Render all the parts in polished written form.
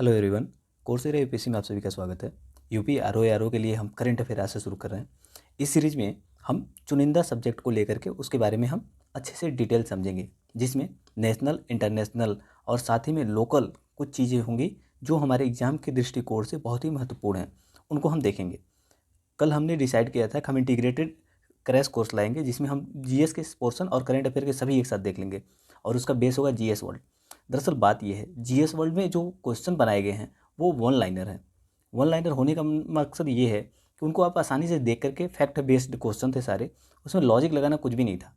Hello everyone. Coursera UPSC में आप सभी का स्वागत है। यूपी आरओ के लिए हम करंट अफेयर आज से शुरू कर रहे हैं। इस सीरीज में हम चुनिंदा सब्जेक्ट को लेकर के उसके बारे में हम अच्छे से डिटेल समझेंगे, जिसमें नेशनल, इंटरनेशनल और साथ ही में लोकल कुछ चीज़ें होंगी जो हमारे एग्जाम के दृष्टिकोण से बहुत ही महत्वपूर्ण हैं, उनको हम देखेंगे। कल हमने डिसाइड किया था कि हम इंटीग्रेटेड क्रैश कोर्स लाएंगे, जिसमें हम जीएस के पोर्शन और करंट अफेयर के सभी एक साथ देख लेंगे और उसका बेस होगा जीएस वर्ल्ड। दरअसल बात यह है, जीएस वर्ल्ड में जो क्वेश्चन बनाए गए हैं वो वन लाइनर हैं। वन लाइनर होने का मकसद ये है कि उनको आप आसानी से देख करके, फैक्ट बेस्ड क्वेश्चन थे सारे, उसमें लॉजिक लगाना कुछ भी नहीं था।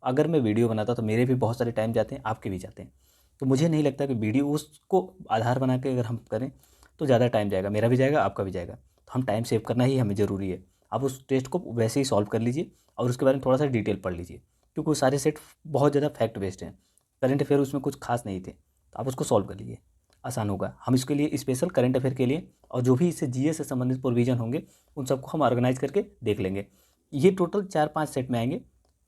अगर मैं वीडियो बनाता तो मेरे भी बहुत सारे टाइम जाते हैं, आपके भी जाते हैं। तो मुझे नहीं लगता कि वीडियो उसको आधार बना के अगर हम करें तो ज़्यादा टाइम जाएगा, मेरा भी जाएगा, आपका भी जाएगा। तो हम टाइम सेव करना ही हमें ज़रूरी है। आप उस टेस्ट को वैसे ही सॉल्व कर लीजिए और उसके बारे में थोड़ा सा डिटेल पढ़ लीजिए, क्योंकि वो सारे सेट बहुत ज़्यादा फैक्ट बेस्ड हैं। करंट अफेयर उसमें कुछ खास नहीं थे, तो आप उसको सॉल्व कर लीजिए, आसान होगा। हम इसके लिए स्पेशल करंट अफेयर के लिए और जो भी इससे जीएस से संबंधित प्रोविजन होंगे उन सबको हम ऑर्गेनाइज करके देख लेंगे। ये टोटल 4-5 सेट में आएंगे,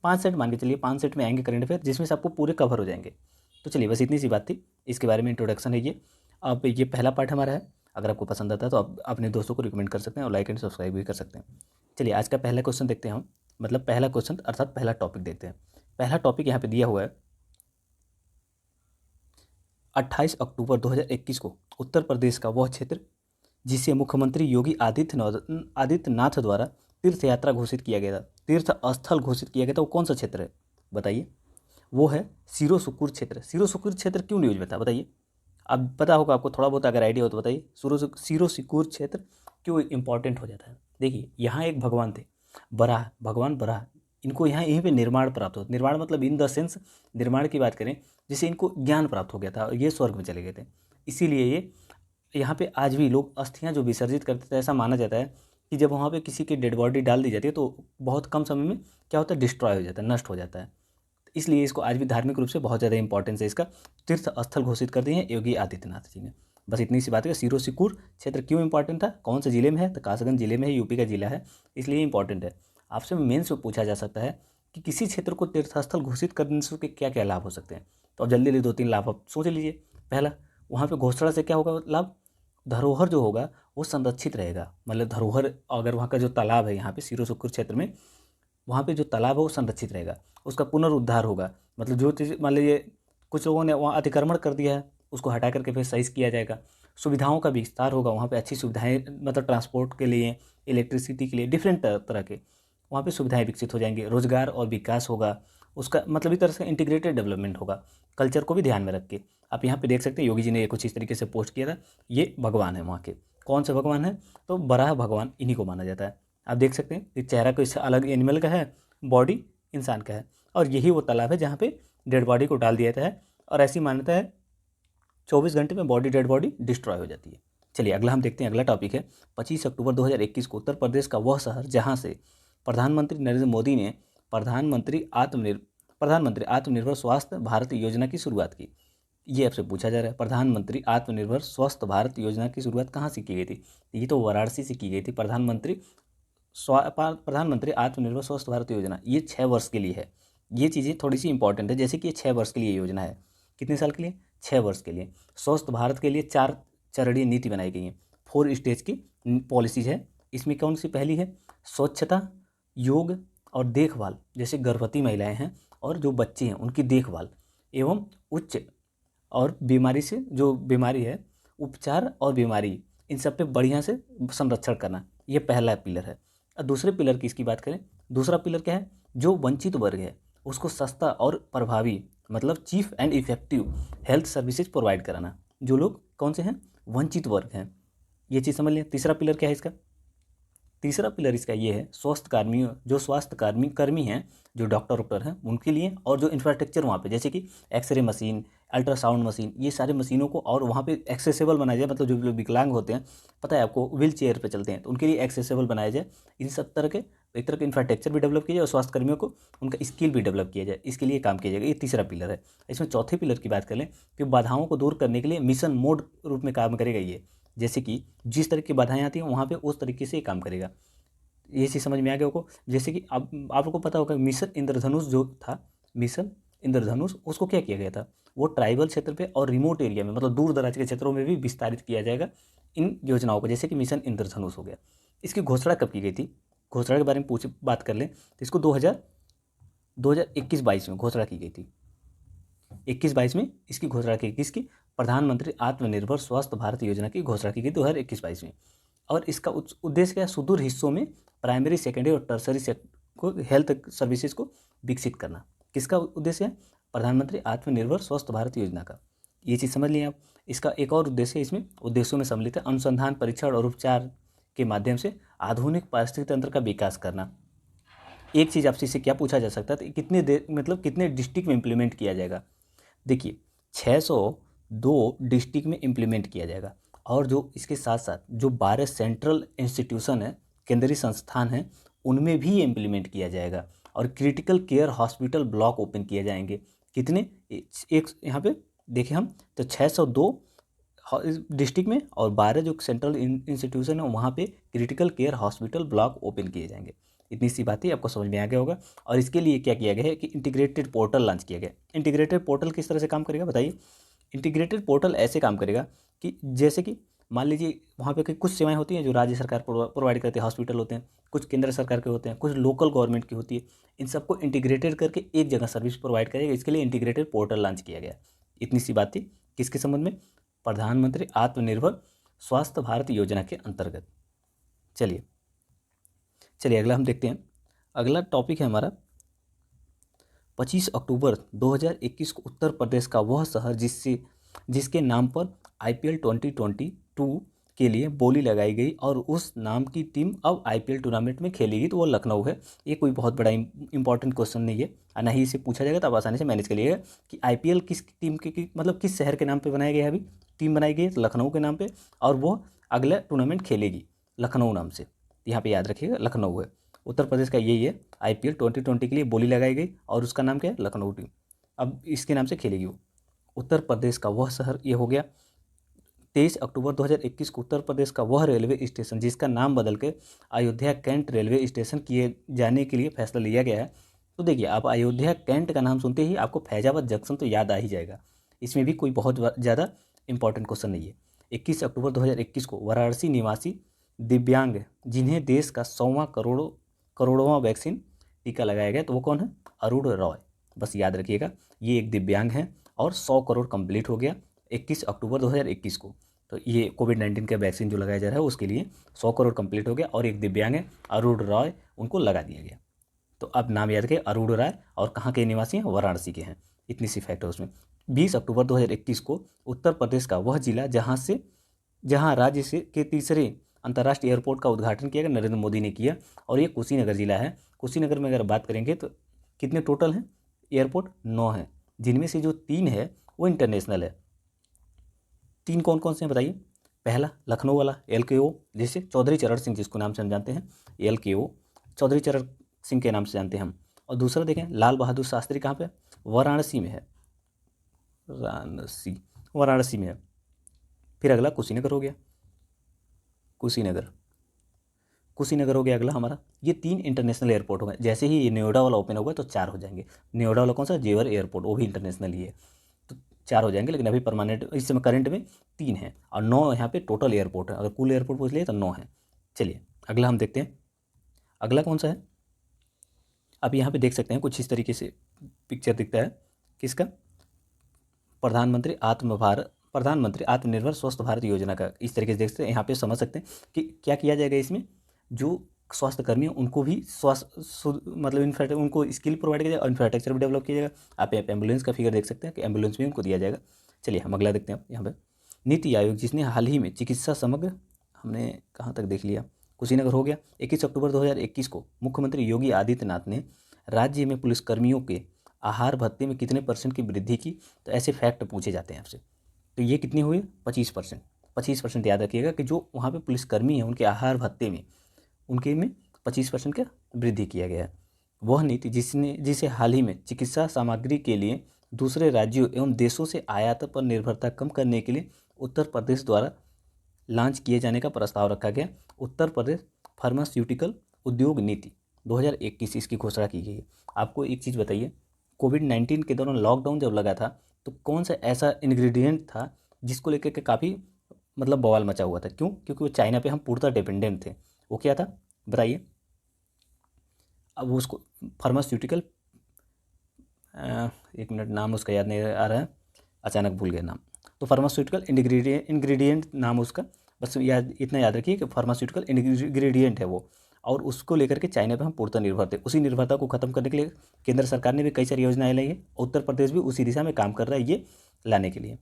5 सेट मान के चलिए, 5 सेट में आएंगे करंट अफेयर, जिसमें से आपको पूरे कवर हो जाएंगे। तो चलिए, बस इतनी सी बात थी, इसके बारे में इंट्रोडक्शन है ये। अब ये पहला पार्ट हमारा है। अगर आपको पसंद आता है तो आप अपने दोस्तों को रिकमेंड कर सकते हैं और लाइक एंड सब्सक्राइब भी कर सकते हैं। चलिए, आज का पहला क्वेश्चन देखते हैं हम, मतलब पहला क्वेश्चन अर्थात पहला टॉपिक देखते हैं। पहला टॉपिक यहाँ पे दिया हुआ है, 28 अक्टूबर 2021 को उत्तर प्रदेश का वह क्षेत्र जिसे मुख्यमंत्री योगी आदित्यनाथ द्वारा तीर्थ यात्रा घोषित किया गया था, तीर्थ स्थल घोषित किया गया था, वो कौन सा क्षेत्र है बताइए? वो है सिरो सुकूर क्षेत्र। सिरो सुकूर क्षेत्र क्यों न्यूज में था बताइए? अब पता होगा आपको, थोड़ा बहुत अगर आइडिया हो तो बताइए। सिरो सिकूर क्षेत्र क्यों इंपॉर्टेंट हो जाता है? देखिए, यहाँ एक भगवान थे, बराह, भगवान बराह। इनको यहाँ यहीं पे निर्माण प्राप्त होता, निर्माण मतलब इन द सेंस निर्माण की बात करें, जिससे इनको ज्ञान प्राप्त हो गया था और ये स्वर्ग में चले गए थे। इसीलिए ये यहाँ पे आज भी लोग अस्थियाँ जो विसर्जित करते थे, ऐसा माना जाता है कि जब वहाँ पे किसी की डेड बॉडी डाल दी जाती है तो बहुत कम समय में क्या होता है, डिस्ट्रॉय हो जाता है, नष्ट हो जाता है। इसलिए इसको आज भी धार्मिक रूप से बहुत ज़्यादा इंपॉर्टेंस है, इसका तीर्थ स्थल घोषित कर दिए हैं योगी आदित्यनाथ जी ने। बस इतनी सी बात है। सिरो सिकूर क्षेत्र क्यों इंपॉर्टेंट था, कौन से जिले में है? तो कासगंज जिले में है, यूपी का जिला है, इसलिए इंपॉर्टेंट है। आपसे मेंस में पूछा जा सकता है कि किसी क्षेत्र को तीर्थस्थल घोषित करने से क्या क्या लाभ हो सकते हैं। तो अब जल्दी जल्दी 2-3 लाभ आप सोच लीजिए। पहला, वहाँ पे घोषणा से क्या होगा लाभ? धरोहर जो होगा वो संरक्षित रहेगा। मतलब धरोहर, अगर वहाँ का जो तालाब है यहाँ पे सिरो सुकूर क्षेत्र में, वहाँ पे जो तालाब है वो संरक्षित रहेगा, उसका पुनरुद्धार होगा। मतलब जो चीज़, मान लीजिए कुछ लोगों ने वहाँ अतिक्रमण कर दिया है, उसको हटा करके फिर सही किया जाएगा। सुविधाओं का विस्तार होगा, वहाँ पे अच्छी सुविधाएं, मतलब ट्रांसपोर्ट के लिए, इलेक्ट्रिसिटी के लिए, डिफरेंट तरह के वहाँ पे सुविधाएं विकसित हो जाएंगी। रोजगार और विकास होगा उसका, मतलब इस तरह से इंटीग्रेटेड डेवलपमेंट होगा। कल्चर को भी ध्यान में रख के आप यहाँ पे देख सकते हैं, योगी जी ने कुछ इस तरीके से पोस्ट किया था। ये भगवान है वहाँ के, कौन से भगवान है? तो बराह भगवान, इन्हीं को माना जाता है। आप देख सकते हैं, ये चेहरा कोई अलग एनिमल का है, बॉडी इंसान का है, और यही वो तालाब है जहाँ पे डेड बॉडी को डाल दिया जाता है। और ऐसी मान्यता है 24 घंटे में डेड बॉडी डिस्ट्रॉय हो जाती है। चलिए, अगला हम देखते हैं। अगला टॉपिक है 25 अक्टूबर 2021 को उत्तर प्रदेश का वह शहर जहाँ से प्रधानमंत्री नरेंद्र मोदी ने प्रधानमंत्री आत्मनिर्भर स्वास्थ्य भारत योजना की शुरुआत की। ये आपसे पूछा जा रहा है, प्रधानमंत्री आत्मनिर्भर स्वस्थ भारत योजना की शुरुआत कहाँ से की गई थी? ये तो वाराणसी से की गई थी। प्रधानमंत्री आत्मनिर्भर स्वस्थ भारत योजना, ये 6 वर्ष के लिए है। ये चीज़ें थोड़ी सी इंपॉर्टेंट है, जैसे कि ये 6 वर्ष के लिए योजना है। कितने साल के लिए? 6 वर्ष के लिए। स्वस्थ भारत के लिए 4 चरणीय नीति बनाई गई है, 4 स्टेज की पॉलिसीज है। इसमें कौन सी पहली है? स्वच्छता, योग और देखभाल, जैसे गर्भवती महिलाएं हैं और जो बच्चे हैं उनकी देखभाल, एवं उच्च और बीमारी से, जो बीमारी है, उपचार और बीमारी, इन सब पे बढ़िया से संरक्षण करना, ये पहला पिलर है। और दूसरे पिलर की इसकी बात करें, दूसरा पिलर क्या है? जो वंचित वर्ग है उसको सस्ता और प्रभावी, मतलब cheap and effective health services provide कराना। जो लोग कौन से हैं? वंचित वर्ग हैं, ये चीज़ समझ लें। तीसरा पिलर क्या है इसका? तीसरा पिलर इसका ये है, स्वास्थ्य कर्मी हैं, जो डॉक्टर हैं उनके लिए, और जो इंफ्रास्ट्रक्चर वहाँ पे, जैसे कि एक्सरे मशीन, अल्ट्रासाउंड मशीन, ये सारे मशीनों को और वहाँ पे एक्सेसिबल बनाया जाए। मतलब जो लोग विकलांग होते हैं, पता है आपको, व्हील चेयर पर चलते हैं, तो उनके लिए एक्सेसिबल बनाया जाए। इन सब तरह के, एक तरह का इंफ्रास्ट्रक्चर भी डेवलप किया जाए और स्वास्थ्य कर्मियों को उनका स्किल भी डेवलप किया जाए, इसके लिए काम किया जाएगा। ये तीसरा पिलर है। इसमें चौथे पिलर की बात कर लें कि बाधाओं को दूर करने के लिए मिशन मोड रूप में काम करेगा ये, जैसे कि जिस तरह की बाधाएं आती हैं वहाँ पे उस तरीके से काम करेगा। ये चीज़ समझ में आ गया होगा। जैसे कि अब आपको पता होगा, मिशन इंद्रधनुष जो था, मिशन इंद्रधनुष, उसको क्या किया गया था, वो ट्राइबल क्षेत्र पे और रिमोट एरिया में, मतलब दूर दराज के क्षेत्रों में भी विस्तारित किया जाएगा इन योजनाओं को, जैसे कि मिशन इंद्रधनुष हो गया। इसकी घोषणा कब की गई थी, घोषणा के बारे में बात कर लें तो इसको 2021-22 में घोषणा की गई थी। 21-22 में इसकी घोषणा की, किसकी, प्रधानमंत्री आत्मनिर्भर स्वस्थ भारत योजना की घोषणा की गई 2021-22 में। और इसका उद्देश्य क्या है, सुदूर हिस्सों में प्राइमरी, सेकेंडरी और टर्सरी को हेल्थ सर्विसेज को विकसित करना। किसका उद्देश्य है, प्रधानमंत्री आत्मनिर्भर स्वस्थ भारत योजना का। ये चीज़ समझ लिया आप। इसका एक और उद्देश्य है, इसमें उद्देश्यों में सम्मिलित है अनुसंधान, परीक्षण और उपचार के माध्यम से आधुनिक पारिस्थितिक तंत्र का विकास करना। एक चीज़ आपसे इससे क्या पूछा जा सकता है, कितने मतलब कितने डिस्ट्रिक्ट में इम्प्लीमेंट किया जाएगा। देखिए 602 डिस्ट्रिक्ट में इम्प्लीमेंट किया जाएगा, और जो इसके साथ साथ जो 12 सेंट्रल इंस्टीट्यूशन है, केंद्रीय संस्थान हैं, उनमें भी इम्प्लीमेंट किया जाएगा। और critical care hospital block open किए जाएंगे। कितने, एक यहाँ पे देखें हम तो 602 डिस्ट्रिक्ट में और 12 जो सेंट्रल इंस्टीट्यूशन है वहाँ पे critical care hospital block open किए जाएंगे। इतनी सी बात ही आपको समझ में आ गया होगा। और इसके लिए क्या किया गया है कि इंटीग्रेटेड पोर्टल लॉन्च किया गया। इंटीग्रेटेड पोर्टल किस तरह से काम करेगा बताइए। इंटीग्रेटेड पोर्टल ऐसे काम करेगा कि जैसे कि मान लीजिए वहाँ पे कुछ सेवाएं होती हैं जो राज्य सरकार प्रोवाइड करती है, हॉस्पिटल होते हैं, कुछ केंद्र सरकार के होते हैं, कुछ लोकल गवर्नमेंट की होती है। इन सबको इंटीग्रेटेड करके एक जगह सर्विस प्रोवाइड करेगा। इसके लिए इंटीग्रेटेड पोर्टल लॉन्च किया गया। इतनी सी बात थी किसके संबंध में, प्रधानमंत्री आत्मनिर्भर स्वास्थ्य भारत योजना के अंतर्गत। चलिए अगला हम देखते हैं। अगला टॉपिक है हमारा 25 अक्टूबर 2021 को उत्तर प्रदेश का वह शहर जिसके नाम पर IPL 2022 के लिए बोली लगाई गई और उस नाम की टीम अब IPL टूर्नामेंट में खेलेगी, तो वो लखनऊ है। ये कोई बहुत बड़ा इंपॉर्टेंट क्वेश्चन नहीं है, ना ही इसे पूछा जाएगा, तो आप आसानी से मैनेज करिएगा कि IPL किस टीम के मतलब किस शहर के नाम पे बनाया गया है। अभी टीम बनाई गई है लखनऊ के नाम पे, और वो अगला टूर्नामेंट खेलेगी लखनऊ नाम से। यहाँ पे याद रखिएगा लखनऊ है। उत्तर प्रदेश का यही है, IPL 2020 के लिए बोली लगाई गई और उसका नाम क्या है, लखनऊ टीम। अब इसके नाम से खेलेगी वो। उत्तर प्रदेश का वह शहर, ये हो गया। 23 अक्टूबर 2021 को उत्तर प्रदेश का वह रेलवे स्टेशन जिसका नाम बदल के अयोध्या कैंट रेलवे स्टेशन किए जाने के लिए फैसला लिया गया है। तो देखिए आप अयोध्या कैंट का नाम सुनते ही आपको फैजाबाद जंक्शन तो याद आ ही जाएगा। इसमें भी कोई बहुत ज़्यादा इंपॉर्टेंट क्वेश्चन नहीं है। 21 अक्टूबर 2021 को वाराणसी निवासी दिव्यांग जिन्हें देश का 100वां करोड़वां वैक्सीन टीका लगाया गया, तो वो कौन है, अरुण रॉय। बस याद रखिएगा ये एक दिव्यांग हैं और 100 करोड़ कंप्लीट हो गया 21 अक्टूबर 2021 को। तो ये कोविड-19 का वैक्सीन जो लगाया जा रहा है उसके लिए 100 करोड़ कंप्लीट हो गया, और एक दिव्यांग है अरुण रॉय, उनको लगा दिया गया। तो अब नाम याद रखिए, अरुण रॉय, और कहाँ के निवासी हैं, वाराणसी के हैं। इतनी सी फैक्ट है उसमें। 20 अक्टूबर 2021 को उत्तर प्रदेश का वह जिला जहाँ राज्य से के तीसरे अंतर्राष्ट्रीय एयरपोर्ट का उद्घाटन किया गया, नरेंद्र मोदी ने किया, और ये कुशीनगर जिला है। कुशीनगर में अगर बात करेंगे तो कितने टोटल हैं एयरपोर्ट, 9 हैं, जिनमें से जो 3 है वो इंटरनेशनल है। 3 कौन कौन से हैं बताइए। पहला लखनऊ वाला LKO, जैसे चौधरी चरण सिंह जिसको नाम से हम जानते हैं, LKO चौधरी चरण सिंह के नाम से जानते हैं हम। और दूसरा देखें लाल बहादुर शास्त्री, कहाँ पे, वाराणसी में है, वाराणसी में है। फिर अगला कुशीनगर हो गया, कुशीनगर हो गया अगला हमारा। ये 3 इंटरनेशनल एयरपोर्ट हो गए। जैसे ही ये नोएडा वाला ओपन होगा तो 4 हो जाएंगे। नोएडा वाला कौन सा, जेवर एयरपोर्ट, वो भी इंटरनेशनल ही है, तो 4 हो जाएंगे। लेकिन अभी परमानेंट इस समय करंट में 3 हैं, और 9 यहाँ पे टोटल एयरपोर्ट है। अगर कुल एयरपोर्ट पूछ लिए तो 9 है। चलिए अगला हम देखते हैं, अगला कौन सा है। अब यहाँ पे देख सकते हैं कुछ इस तरीके से पिक्चर दिखता है, किसका, प्रधानमंत्री आत्मनिर्भर स्वस्थ भारत योजना का। इस तरीके से देख सकते हैं, यहाँ पे समझ सकते हैं कि क्या किया जाएगा इसमें। जो स्वास्थ्य कर्मी हैं उनको भी मतलब उनको स्किल प्रोवाइड किया जाएगा, इंफ्रास्ट्रक्चर भी डेवलप किया जाएगा। आप एम्बुलेंस का फिगर देख सकते हैं कि एम्बुलेंस भी उनको दिया जाएगा। चलिए हम अगला देखते हैं। यहाँ पर नीति आयोग जिसने हाल ही में चिकित्सा समग्र, हमने कहाँ तक देख लिया, कुशीनगर हो गया। 21 अक्टूबर 2021 को मुख्यमंत्री योगी आदित्यनाथ ने राज्य में पुलिसकर्मियों के आहार भत्ते में कितने % की वृद्धि की। तो ऐसे फैक्ट पूछे जाते हैं आपसे। तो ये कितनी हुई, 25%। 25% याद रखिएगा कि जो वहाँ पे पुलिसकर्मी हैं उनके आहार भत्ते में उनके में 25% का वृद्धि किया गया है। वह नीति जिसे हाल ही में चिकित्सा सामग्री के लिए दूसरे राज्यों एवं देशों से आयात पर निर्भरता कम करने के लिए उत्तर प्रदेश द्वारा लॉन्च किए जाने का प्रस्ताव रखा गया। उत्तर प्रदेश फार्मास्यूटिकल उद्योग नीति 2021 इसकी घोषणा की गई है। आपको एक चीज़ बताइए, कोविड-19 के दौरान लॉकडाउन जब लगा था तो कौन सा ऐसा इंग्रेडिएंट था जिसको लेकर के काफ़ी मतलब बवाल मचा हुआ था? क्यों? क्योंकि वो चाइना पे हम पूर्णतः डिपेंडेंट थे। वो क्या था बताइए? अब वो उसको फार्मास्यूटिकल, एक मिनट नाम उसका याद नहीं आ रहा है, अचानक भूल गया नाम। तो फार्मास्यूटिकल इंग्रेडिएंट नाम उसका, बस याद इतना याद रखिए कि फार्मास्यूटिकल इंग्रेडिएंट है वो, और उसको लेकर के चाइना पे हम पूर्णतः निर्भर थे। उसी निर्भरता को खत्म करने के लिए केंद्र सरकार ने भी कई सारी योजनाएं लाई है। उत्तर प्रदेश भी उसी दिशा में काम कर रहा है ये लाने के लिए।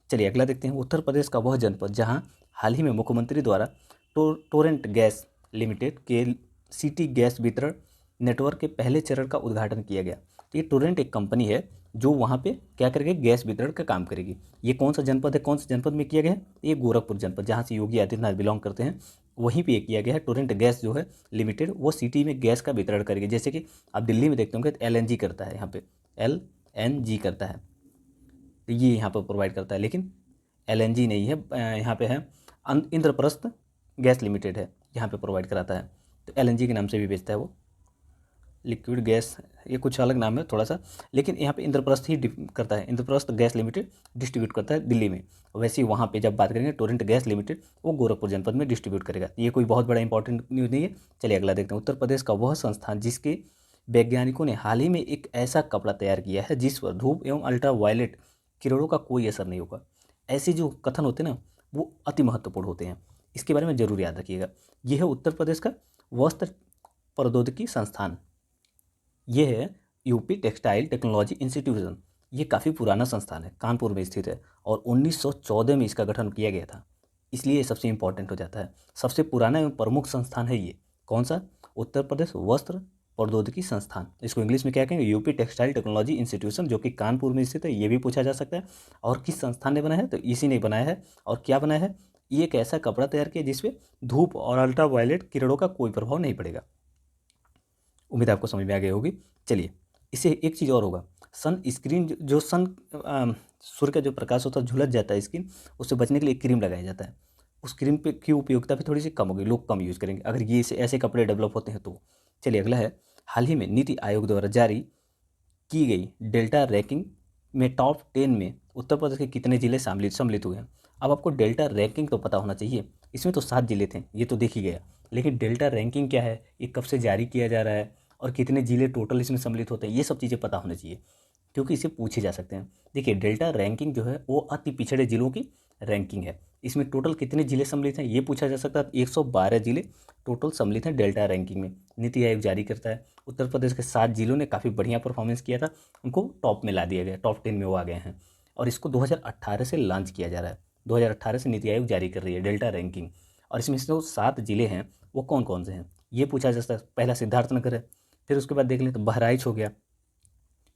चलिए अगला देखते हैं। उत्तर प्रदेश का वह जनपद जहाँ हाल ही में मुख्यमंत्री द्वारा टोरेंट गैस लिमिटेड के सिटी गैस वितरण नेटवर्क के पहले चरण का उद्घाटन किया गया। तो ये टोरेंट एक कंपनी है जो वहाँ पे क्या करेगी, गैस वितरण का काम करेगी। ये कौन सा जनपद है, कौन सा जनपद में किया गया है? ये गोरखपुर जनपद, जहाँ से योगी आदित्यनाथ बिलोंग करते हैं, वहीं पे ये किया गया है। टोरेंट गैस जो है लिमिटेड वो सिटी में गैस का वितरण करेगी। जैसे कि आप दिल्ली में देखते होंगे तो LNG करता है, यहाँ पे LNG करता है, तो ये यहाँ पर प्रोवाइड करता है। लेकिन LNG नहीं है, यहाँ पे है इंद्रप्रस्थ गैस लिमिटेड है, यहाँ पे प्रोवाइड कराता है। तो LNG के नाम से भी बेचता है वो, लिक्विड गैस, ये कुछ अलग नाम है थोड़ा सा, लेकिन यहाँ पे इंद्रप्रस्थ ही करता है। इंद्रप्रस्थ गैस लिमिटेड डिस्ट्रीब्यूट करता है दिल्ली में। वैसे ही वहाँ पे जब बात करेंगे टोरेंट गैस लिमिटेड वो गोरखपुर जनपद में डिस्ट्रीब्यूट करेगा। ये कोई बहुत बड़ा इंपॉर्टेंट न्यूज़ नहीं है। चलिए अगला देखते हैं। उत्तर प्रदेश का वह संस्थान जिसके वैज्ञानिकों ने हाल ही में एक ऐसा कपड़ा तैयार किया है जिस पर धूप एवं अल्ट्रावायलेट किरणों का कोई असर नहीं होगा। ऐसे जो कथन होते हैं ना वो अति महत्वपूर्ण होते हैं, इसके बारे में जरूर याद रखिएगा। यह है उत्तर प्रदेश का वस्त्र प्रौद्योगिकी संस्थान। ये है यूपी टेक्सटाइल टेक्नोलॉजी इंस्टीट्यूशन। ये काफ़ी पुराना संस्थान है, कानपुर में स्थित है, और 1914 में इसका गठन किया गया था, इसलिए ये सबसे इंपॉर्टेंट हो जाता है। सबसे पुराना एवं प्रमुख संस्थान है ये। कौन सा? उत्तर प्रदेश वस्त्र प्रौद्योगिकी संस्थान। इसको इंग्लिश में क्या कहेंगे? यूपी टेक्सटाइल टेक्नोलॉजी इंस्टीट्यूशन, जो कि कानपुर में स्थित है। ये भी पूछा जा सकता है। और किस संस्थान ने बनाया है? तो इसी ने बनाया है। और क्या बनाया है? ये एक ऐसा कपड़ा तैयार किया जिसपे धूप और अल्ट्रावायलेट किरणों का कोई प्रभाव नहीं पड़ेगा। उम्मीद आपको समझ में आ गई होगी। चलिए, इससे एक चीज़ और होगा, सन स्क्रीन जो सूर्य का जो प्रकाश होता है झुलस जाता है स्किन, उससे बचने के लिए एक क्रीम लगाया जाता है। उस क्रीम पे की उपयोगिता भी थोड़ी सी कम होगी, लोग कम यूज़ करेंगे अगर ये ऐसे कपड़े डेवलप होते हैं तो। चलिए अगला है। हाल ही में नीति आयोग द्वारा जारी की गई डेल्टा रैंकिंग में टॉप 10 में उत्तर प्रदेश के कितने जिले सम्मिलित हुए हैं? अब आपको डेल्टा रैंकिंग तो पता होना चाहिए। इसमें तो 7 जिले थे, ये तो देख ही गया। लेकिन डेल्टा रैंकिंग क्या है, ये कब से जारी किया जा रहा है, और कितने जिले टोटल इसमें सम्मिलित होते हैं, ये सब चीज़ें पता होनी चाहिए, क्योंकि इसे पूछे जा सकते हैं। देखिए, डेल्टा रैंकिंग जो है वो अति पिछड़े जिलों की रैंकिंग है। इसमें टोटल कितने जिले सम्मिलित हैं ये पूछा जा सकता है। 112 जिले टोटल सम्मिलित हैं डेल्टा रैंकिंग में, नीति आयोग जारी करता है। उत्तर प्रदेश के 7 जिलों ने काफ़ी बढ़िया परफॉर्मेंस किया था, उनको टॉप में ला दिया गया, टॉप 10 में वो आ गए हैं। और इसको 2018 से लॉन्च किया जा रहा है। 2018 से नीति आयोग जारी कर रही है डेल्टा रैंकिंग। और इसमें जो 7 जिले हैं वो कौन कौन से हैं ये पूछा जा सकता है। पहला सिद्धार्थनगर है, फिर उसके बाद देख लें तो बहराइच हो गया,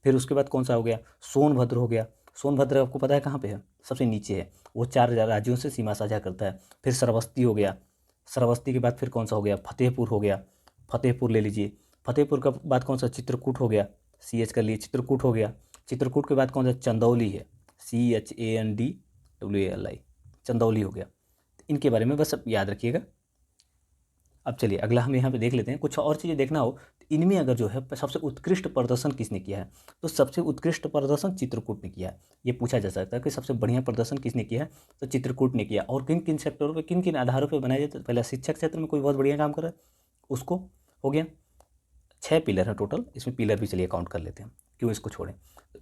फिर उसके बाद कौन सा हो गया, सोनभद्र हो गया। सोनभद्र आपको पता है कहाँ पे है? सबसे नीचे है, वो 4 राज्यों से सीमा साझा करता है। फिर श्रावस्ती हो गया, श्रावस्ती के बाद फिर कौन सा हो गया, फतेहपुर हो गया, फतेहपुर ले लीजिए। फतेहपुर के बाद कौन सा, चित्रकूट हो गया, CH कर लिए, चित्रकूट हो गया। चित्रकूट के बाद कौन सा, चंदौली है, CHANDWALI, चंदौली हो गया। इनके बारे में बस याद रखिएगा। अब चलिए अगला हम यहाँ पे देख लेते हैं। कुछ और चीज़ें देखना हो तो इनमें अगर जो है सबसे उत्कृष्ट प्रदर्शन किसने किया है, तो सबसे उत्कृष्ट प्रदर्शन चित्रकूट ने किया है। ये पूछा जा सकता है कि सबसे बढ़िया प्रदर्शन किसने किया है, तो चित्रकूट ने किया। और किन किन सेक्टरों पे, किन किन आधारों पर बनाया जाता है? पहला शिक्षा क्षेत्र में कोई बहुत बढ़िया काम कर रहा है, उसको हो गया। 6 पिलर है टोटल, इसमें पिलर भी चलिए काउंट कर लेते हैं, क्यों इसको छोड़ें।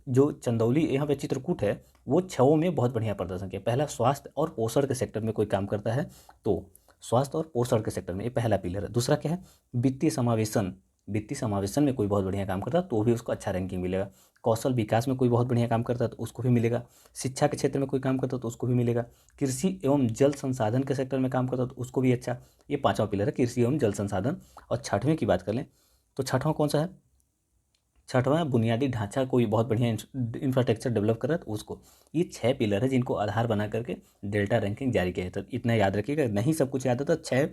जो चंदौली यहाँ पे चित्रकूट है वो 6 में बहुत बढ़िया प्रदर्शन किया। पहला स्वास्थ्य और पोषण के सेक्टर में कोई काम करता है तो स्वास्थ्य और पोषण के सेक्टर में ये पहला पिलर है। दूसरा क्या है, वित्तीय समावेशन, वित्तीय समावेशन में कोई बहुत बढ़िया काम करता है तो भी उसको अच्छा रैंकिंग मिलेगा। कौशल विकास में कोई बहुत बढ़िया काम करता है तो उसको भी मिलेगा। शिक्षा के क्षेत्र में कोई काम करता है तो उसको भी मिलेगा। कृषि एवं जल संसाधन के सेक्टर में काम करता है तो उसको भी अच्छा। ये 5वां पिलर है, कृषि एवं जल संसाधन। और 6वें की बात कर लें तो 6वां कौन सा है, 6वां बुनियादी ढांचा, कोई बहुत बढ़िया इंफ्रास्ट्रक्चर डेवलप कर रहा है तो उसको। ये 6 पिलर है जिनको आधार बना करके डेल्टा रैंकिंग जारी किया जाता है। इतना याद रखिएगा, नहीं सब कुछ याद होता। 6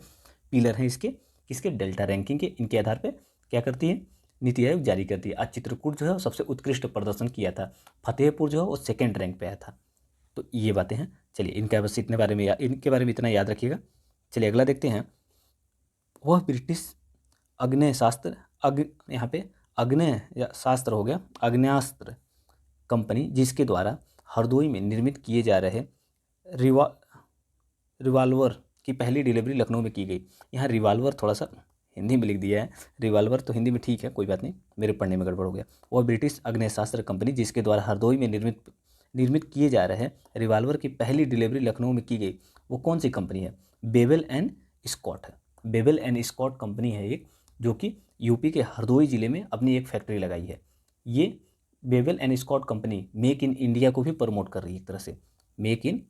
पिलर हैं इसके, किसके, डेल्टा रैंकिंग के। इनके आधार पर क्या करती है, नीति आयोग जारी करती है। आज चित्रकूट जो है सबसे उत्कृष्ट प्रदर्शन किया था, फतेहपुर जो है वो 2nd रैंक पे आया था। तो ये बातें हैं। चलिए इनका बस इतने बारे में इनके बारे में इतना याद रखिएगा। चलिए अगला देखते हैं। वह ब्रिटिश अग्नेयशास्त्र यहाँ पे अग्नेय या शास्त्र हो गया, आग्नेयास्त्र कंपनी, जिसके द्वारा हरदोई में निर्मित किए जा रहे रिवा रिवाल्वर की पहली डिलीवरी लखनऊ में की गई। यहाँ रिवाल्वर थोड़ा सा हिंदी में लिख दिया है, रिवाल्वर तो हिंदी में ठीक है, कोई बात नहीं, मेरे पढ़ने में गड़बड़ हो गया। वह ब्रिटिश अग्नेयशास्त्र कंपनी जिसके द्वारा हरदोई में निर्मित किए जा रहे रिवाल्वर की पहली डिलीवरी लखनऊ में की गई, वो कौन सी कंपनी है? बेबल एंड स्कॉट है। बेबल एंड स्कॉट कंपनी है एक, जो कि यूपी के हरदोई ज़िले में अपनी एक फैक्ट्री लगाई है। ये Babel and Scott company make in India को भी प्रमोट कर रही है एक तरह से, मेक इन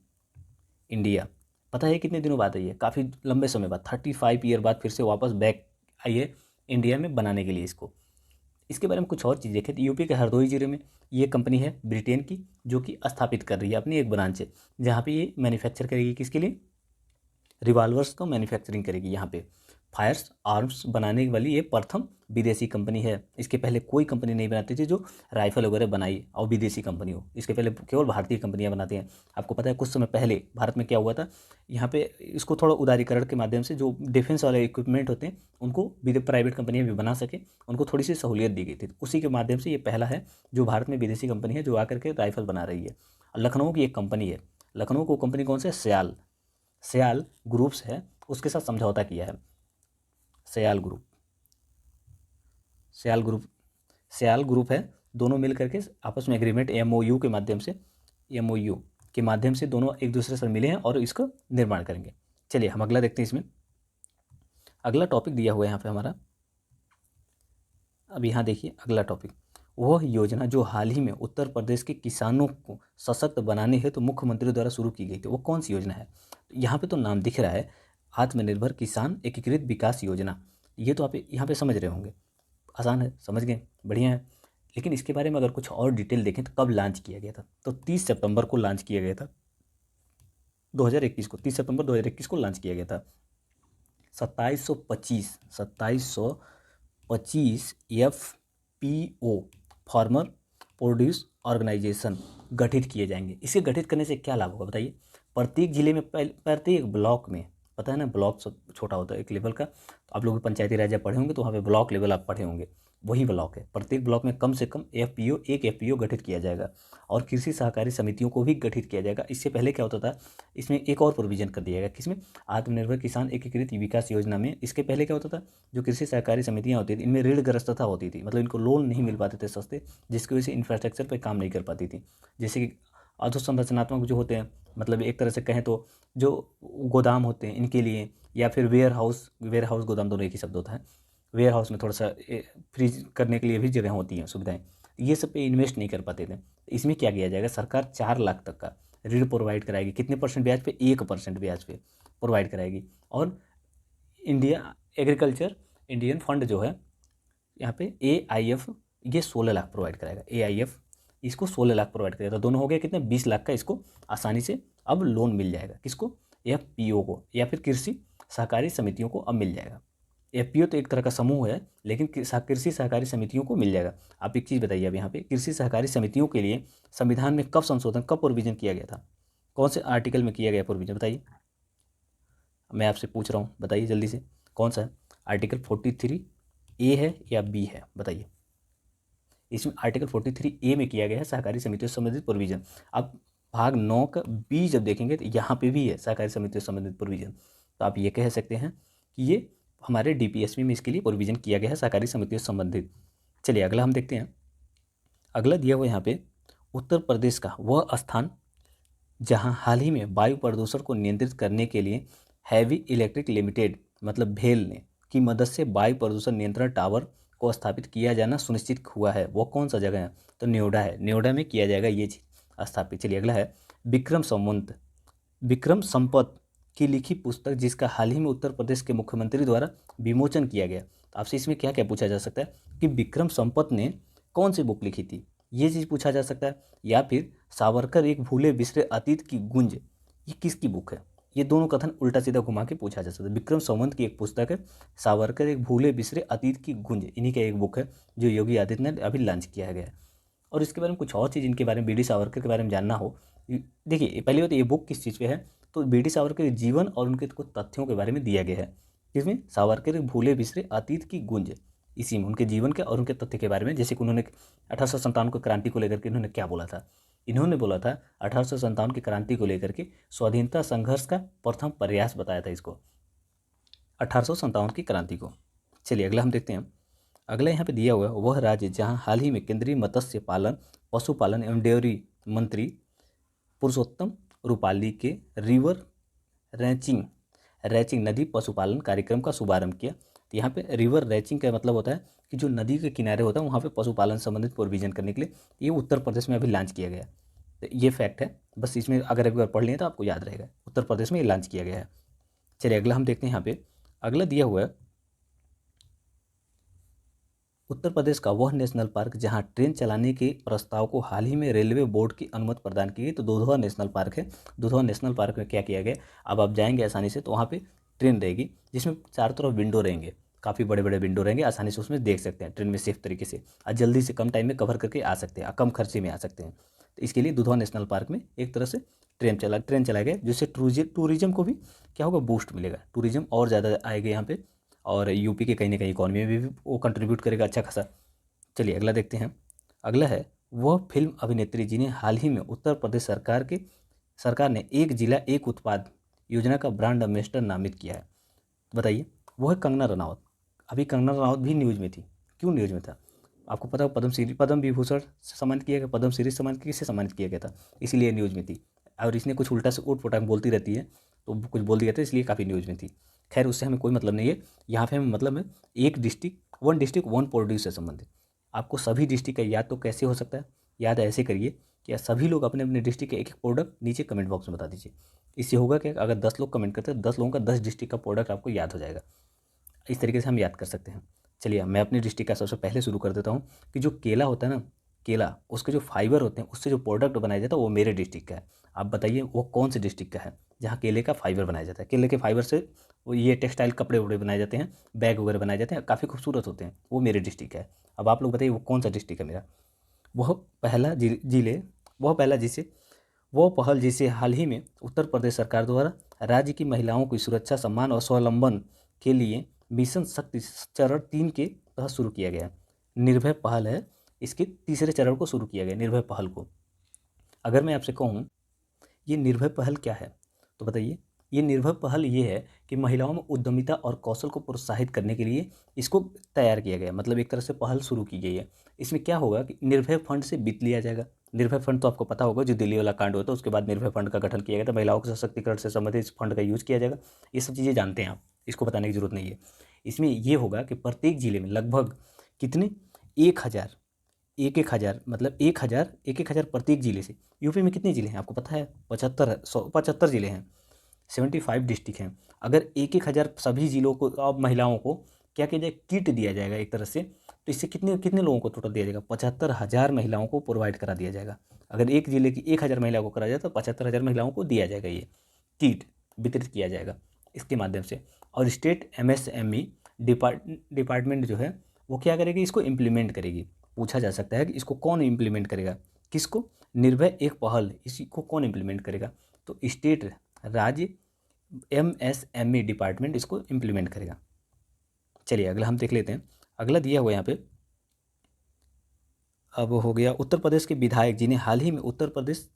इंडिया। पता है कितने दिनों बाद आई है? काफ़ी लंबे समय बाद, 35 ईयर बाद फिर से वापस बैक आई है इंडिया में बनाने के लिए इसको। इसके बारे में कुछ और चीज़ देखें तो यूपी के हरदोई जिले में ये कंपनी है ब्रिटेन की, जो कि स्थापित कर रही है अपनी एक ब्रांच है, जहाँ पे ये मैन्युफैक्चर करेगी, किसके लिए? रिवाल्वर्स को मैन्युफैक्चरिंग करेगी यहाँ पे। फायर्स आर्म्स बनाने वाली ये प्रथम विदेशी कंपनी है। इसके पहले कोई कंपनी नहीं बनाती थी जो राइफल वगैरह बनाई और विदेशी कंपनी हो। इसके पहले केवल भारतीय कंपनियां बनाती हैं। आपको पता है कुछ समय पहले भारत में क्या हुआ था, यहाँ पे इसको थोड़ा उदारीकरण के माध्यम से जो डिफेंस वाले इक्विपमेंट होते हैं उनको प्राइवेट कंपनियाँ भी बना सके, उनको थोड़ी सी सहूलियत दी गई थी। उसी के माध्यम से ये पहला है जो भारत में विदेशी कंपनी है जो आकर के राइफल बना रही है। लखनऊ की एक कंपनी है, लखनऊ को कंपनी कौन सी है? सयाल ग्रुप्स है, उसके साथ समझौता किया है। सयाल ग्रुप है, दोनों मिल करके आपस में एग्रीमेंट एमओयू के माध्यम से दोनों एक दूसरे से मिले हैं और इसका निर्माण करेंगे। चलिए हम अगला देखते हैं। इसमें अगला टॉपिक दिया हुआ है यहाँ पे हमारा। अब यहाँ देखिए अगला टॉपिक, वह योजना जो हाल ही में उत्तर प्रदेश के किसानों को सशक्त बनाने हेतु मुख्यमंत्री द्वारा शुरू की गई थी, वो कौन सी योजना है? यहाँ पे तो नाम दिख रहा है, आत्मनिर्भर किसान एकीकृत विकास योजना। ये तो आप यहाँ पे समझ रहे होंगे, आसान है, समझ गए, बढ़िया है। लेकिन इसके बारे में अगर कुछ और डिटेल देखें तो कब लॉन्च किया गया था? तो 30 सितंबर को लॉन्च किया गया था, 2021 को, 30 सितंबर 2021 को लॉन्च किया गया था। 2725 FPO फार्मर प्रोड्यूस ऑर्गेनाइजेशन गठित किए जाएंगे। इसे गठित करने से क्या लाभ होगा बताइए? प्रत्येक जिले में, प्रत्येक ब्लॉक में, पता है ना ब्लॉक सब छोटा होता है एक लेवल का, तो आप लोग पंचायती राज जब पढ़े होंगे तो वहाँ पे ब्लॉक लेवल आप पढ़े होंगे, वही ब्लॉक है। प्रत्येक ब्लॉक में कम से कम एक FPO गठित किया जाएगा और कृषि सहकारी समितियों को भी गठित किया जाएगा। इससे पहले क्या होता था, इसमें एक और प्रोविजन कर दिया गया, किसमें? आत्मनिर्भर किसान एकीकृत विकास योजना में। इसके पहले क्या होता था, जो कृषि सहकारी समितियाँ होती थी इनमें ऋणग्रस्तता होती थी, मतलब इनको लोन नहीं मिल पाते थे सस्ते, जिसकी वजह से इंफ्रास्ट्रक्चर पर काम नहीं कर पाती थी। जैसे कि अधोसंरचनात्मक जो होते हैं, मतलब एक तरह से कहें तो जो गोदाम होते हैं इनके लिए, या फिर वेयर हाउस गोदाम दोनों एक ही शब्द होता है। वेयर हाउस में थोड़ा सा फ्रीज करने के लिए भी जगह होती हैं, सुविधाएं, ये सब पे इन्वेस्ट नहीं कर पाते थे। इसमें क्या किया जाएगा, सरकार 4 लाख तक का ऋण प्रोवाइड कराएगी। कितने परसेंट ब्याज पे? 1% ब्याज पे प्रोवाइड कराएगी। और इंडियन फंड जो है यहाँ पे AIF, ये 16 लाख प्रोवाइड कराएगा। AIF इसको 16 लाख प्रोवाइड करेगा, तो दोनों हो गए कितने? 20 लाख का इसको आसानी से अब लोन मिल जाएगा। किसको? FPO को, या फिर कृषि सहकारी समितियों को अब मिल जाएगा। FPO तो एक तरह का समूह है, लेकिन कृषि सहकारी समितियों को मिल जाएगा। आप एक चीज़ बताइए, अब यहाँ पे कृषि सहकारी समितियों के लिए संविधान में कब संशोधन, कब प्रोविजन किया गया था? कौन से आर्टिकल में किया गया प्रोविजन बताइए? मैं आपसे पूछ रहा हूँ, बताइए जल्दी से, कौन सा है? आर्टिकल 43A है या B है, बताइए। इसमें आर्टिकल 43A में किया गया है सहकारी समितियों से संबंधित प्रोविजन। अब भाग 9 का B जब देखेंगे तो यहाँ पे भी है सहकारी समितियों से संबंधित प्रोविजन। तो आप ये कह सकते हैं कि ये हमारे DPSP में इसके लिए प्रोविजन किया गया है सहकारी समितियों से संबंधित। चलिए अगला हम देखते हैं। अगला दिया हुआ यहाँ पे, उत्तर प्रदेश का वह स्थान जहाँ हाल ही में वायु प्रदूषण को नियंत्रित करने के लिए हैवी इलेक्ट्रिक लिमिटेड, मतलब भेल ने की मदद से वायु प्रदूषण नियंत्रण टावर को स्थापित किया जाना सुनिश्चित हुआ है, वो कौन सा जगह है? तो नोएडा है, नोएडा में किया जाएगा ये चीज़ स्थापित। चलिए अगला है, विक्रम संपत की लिखी पुस्तक जिसका हाल ही में उत्तर प्रदेश के मुख्यमंत्री द्वारा विमोचन किया गया। तो आपसे इसमें क्या क्या पूछा जा सकता है कि विक्रम संपत ने कौन सी बुक लिखी थी, ये चीज़ पूछा जा सकता है। या फिर सावरकर एक भूले बिसरे अतीत की गूंज, ये किसकी बुक है? ये दोनों कथन उल्टा सीधा घुमा के पूछा जा सकता है। विक्रम संवत की एक पुस्तक है, सावरकर एक भूले बिसरे अतीत की गूंज इन्हीं का एक बुक है जो योगी आदित्यनाथ ने अभी लॉन्च किया गया है। और इसके बारे में कुछ और चीज़ इनके बारे में, BD सावरकर के बारे में जानना हो, देखिए पहली बात ये बुक किस चीज़ पे है, तो BD सावरकर के जीवन और उनके कुछ तथ्यों के बारे में दिया गया है। इसमें सावरकर एक भूले बिसरे अतीत की गूंज, इसी में उनके जीवन के और उनके तथ्य के बारे में, जैसे कि उन्होंने 1857 को क्रांति को लेकर के इन्होंने क्या बोला था। इन्होंने बोला था 1857 की क्रांति को लेकर के स्वाधीनता संघर्ष का प्रथम प्रयास बताया था इसको, 1857 की क्रांति को। चलिए अगला हम देखते हैं। अगला यहाँ पे दिया हुआ है, वह राज्य जहाँ हाल ही में केंद्रीय मत्स्य पालन, पशुपालन एवं डेयरी मंत्री पुरुषोत्तम रूपाली के रिवर रैचिंग नदी पशुपालन कार्यक्रम का शुभारंभ किया। तो यहाँ पे रिवर रैचिंग का मतलब होता है कि जो नदी के किनारे होता है वहाँ पे पशुपालन संबंधित प्रोविजन करने के लिए ये उत्तर प्रदेश में अभी लॉन्च किया गया। तो ये फैक्ट है, बस इसमें अगर एक बार पढ़ लें तो आपको याद रहेगा, उत्तर प्रदेश में ये लॉन्च किया गया है। चलिए अगला हम देखते हैं। यहाँ पे अगला दिया हुआ है, उत्तर प्रदेश का वह नेशनल पार्क जहां ट्रेन चलाने के प्रस्ताव को हाल ही में रेलवे बोर्ड की अनुमति प्रदान की गई। तो दुधवा नेशनल पार्क है। दुधवा नेशनल पार्क में क्या किया गया, अब आप जाएंगे आसानी से तो वहाँ पे ट्रेन रहेगी जिसमें चारों तरफ विंडो रहेंगे, काफ़ी बड़े बड़े विंडो रहेंगे, आसानी से उसमें देख सकते हैं ट्रेन में सेफ तरीके से, और जल्दी से कम टाइम में कवर करके आ सकते हैं, कम खर्चे में आ सकते हैं। तो इसके लिए दुधवा नेशनल पार्क में एक तरह से ट्रेन चलाया गया, जिससे टूरिज्म को भी क्या होगा, बूस्ट मिलेगा, टूरिज्म और ज़्यादा आएगा यहाँ पे, और यूपी के कहीं ना कहीं इकॉनमी में भी वो कंट्रीब्यूट करेगा अच्छा खासा। चलिए अगला देखते हैं। अगला है, वह फिल्म अभिनेत्री जिन्हें हाल ही में उत्तर प्रदेश सरकार ने एक जिला एक उत्पाद योजना का ब्रांड एम्बेसडर नामित किया है। बताइए, वो है कंगना रनावत। अभी कंगना रनावत भी न्यूज़ में थी। क्यों न्यूज़ में था? आपको पता है पद्म विभूषण से सम्मानित किया गया, पद्म श्री सम्मानित किससे सम्मानित किया गया था, इसीलिए न्यूज़ में थी। और इसने कुछ उल्टा से उठ पटांग बोलती रहती है, तो कुछ बोल दिया था, इसलिए काफ़ी न्यूज़ में थी। खैर उससे हमें कोई मतलब नहीं है। यहाँ पे हमें मतलब है एक डिस्ट्रिक्ट वन प्रोड्यूस से संबंधित। आपको सभी डिस्ट्रिक्ट का याद तो कैसे हो सकता है, याद ऐसे करिए कि सभी लोग अपने अपने डिस्ट्रिक्ट के एक एक प्रोडक्ट नीचे कमेंट बॉक्स में बता दीजिए। इससे होगा कि अगर 10 लोग कमेंट करते हैं, 10 लोगों का 10 डिस्ट्रिक्ट का प्रोडक्ट आपको याद हो जाएगा। इस तरीके से हम याद कर सकते हैं। चलिए मैं अपनी डिस्ट्रिक्ट का सबसे पहले शुरू कर देता हूँ कि जो केला होता है ना, केला उसके जो फाइबर होते हैं उससे जो प्रोडक्ट बनाया जाता है वो मेरे डिस्ट्रिक्ट का है। आप बताइए वो कौन से डिस्ट्रिक्ट का है जहाँ केले का फाइबर बनाया जाता है। केले के फाइबर से वो ये टेक्सटाइल कपड़े वपड़े बनाए जाते हैं, बैग वगैरह बनाए जाते हैं, काफ़ी खूबसूरत होते हैं, वो मेरे डिस्ट्रिक्ट का है। अब आप लोग बताइए वो कौन सा डिस्ट्रिक्ट है मेरा। वह पहला जिले वह पहला जिसे वो पहल जिसे हाल ही में उत्तर प्रदेश सरकार द्वारा राज्य की महिलाओं की सुरक्षा, सम्मान और स्वावलंबन के लिए मिशन शक्ति चरण 3 के तहत शुरू किया गया। निर्भय पहल है, इसके तीसरे चरण को शुरू किया गया, निर्भय पहल को। अगर मैं आपसे कहूँ ये निर्भय पहल क्या है, तो बताइए। ये निर्भय पहल ये है कि महिलाओं में उद्यमिता और कौशल को प्रोत्साहित करने के लिए इसको तैयार किया गया, मतलब एक तरह से पहल शुरू की गई है। इसमें क्या होगा कि निर्भय फंड से वित्त लिया जाएगा। निर्भय फंड तो आपको पता होगा, जो दिल्ली वाला कांड हुआ था उसके बाद निर्भय फंड का गठन किया गया था, महिलाओं के सशक्तिकरण से संबंधित इस फंड का यूज किया जाएगा। ये सब चीज़ें जानते हैं आप, इसको बताने की जरूरत नहीं है। इसमें ये होगा कि प्रत्येक जिले में लगभग कितने 1,000 1,000 मतलब 1,000 प्रत्येक जिले से। यूपी में कितने जिले हैं आपको पता है? 75 जिले हैं, 75 डिस्ट्रिक्ट हैं। अगर 1,000 सभी जिलों को अब महिलाओं को क्या किया जाए, किट दिया जाएगा एक तरह से, तो इससे कितने कितने लोगों को टोटल दिया जाएगा? 75,000 महिलाओं को प्रोवाइड करा दिया जाएगा। अगर एक जिले की 1,000 महिलाओं को करा जाए तो 75,000 महिलाओं को दिया जाएगा, ये किट वितरित किया जाएगा इसके माध्यम से। और स्टेट MSME डिपार्टमेंट जो है वो क्या करेगी, इसको इम्प्लीमेंट करेगी। पूछा जा सकता है कि इसको कौन इम्प्लीमेंट करेगा, किसको? निर्भय एक पहल, इसी को कौन इम्प्लीमेंट करेगा? तो स्टेट राज्य MSME डिपार्टमेंट इसको इम्प्लीमेंट करेगा। चलिए अगला हम देख लेते हैं। अगला दिया हुआ यहाँ पे अब हो गया, उत्तर प्रदेश के विधायक जिन्हें हाल ही में उत्तर प्रदेश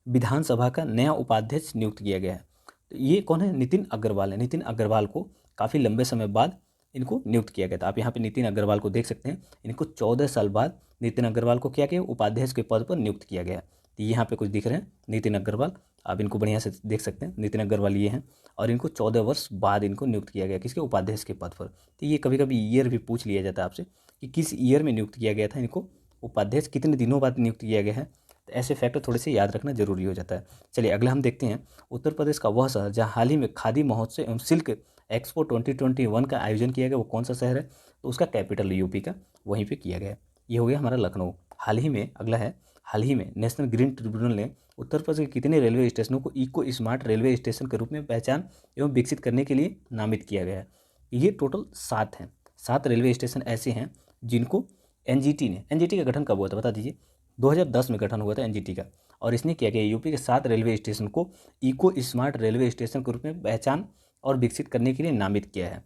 विधानसभा का नया उपाध्यक्ष नियुक्त किया गया है। तो ये कौन है? नितिन अग्रवाल है। नितिन अग्रवाल को काफ़ी लंबे समय बाद इनको नियुक्त किया गया था। आप यहाँ पे नितिन अग्रवाल को देख सकते हैं। इनको 14 साल बाद नितिन अग्रवाल को क्या किया, उपाध्यक्ष के पद पर नियुक्त किया गया। तो यहाँ पे कुछ दिख रहे हैं नितिन अग्रवाल, आप इनको बढ़िया से देख सकते हैं। नितिन अग्रवाल ये हैं और इनको 14 वर्ष बाद इनको नियुक्त किया गया, किसके? उपाध्यक्ष के पद पर। तो ये कभी कभी ईयर भी पूछ लिया जाता है आपसे कि किस ईयर में नियुक्त किया गया था इनको उपाध्यक्ष, कितने दिनों बाद नियुक्त किया गया है। तो ऐसे फैक्टर थोड़े से याद रखना जरूरी हो जाता है। चलिए अगला हम देखते हैं। उत्तर प्रदेश का वह शहर जहाँ हाल ही में खादी महोत्सव एवं सिल्क एक्सपो 2021 का आयोजन किया गया, वो कौन सा शहर है? तो उसका कैपिटल यूपी का वहीं पे किया गया। ये हो गया हमारा लखनऊ। हाल ही में अगला है, हाल ही में नेशनल ग्रीन ट्रिब्यूनल ने उत्तर प्रदेश के कितने रेलवे स्टेशनों को इको स्मार्ट रेलवे स्टेशन के रूप में पहचान एवं विकसित करने के लिए नामित किया गया है। ये टोटल 7 हैं। 7 रेलवे स्टेशन ऐसे हैं जिनको एनजीटी का गठन कब हुआ था बता दीजिए? 2010 में गठन हुआ था एनजीटी का, और इसने क्या किया, यूपी के 7 रेलवे स्टेशन को इको स्मार्ट रेलवे स्टेशन के रूप में पहचान और विकसित करने के लिए नामित किया है।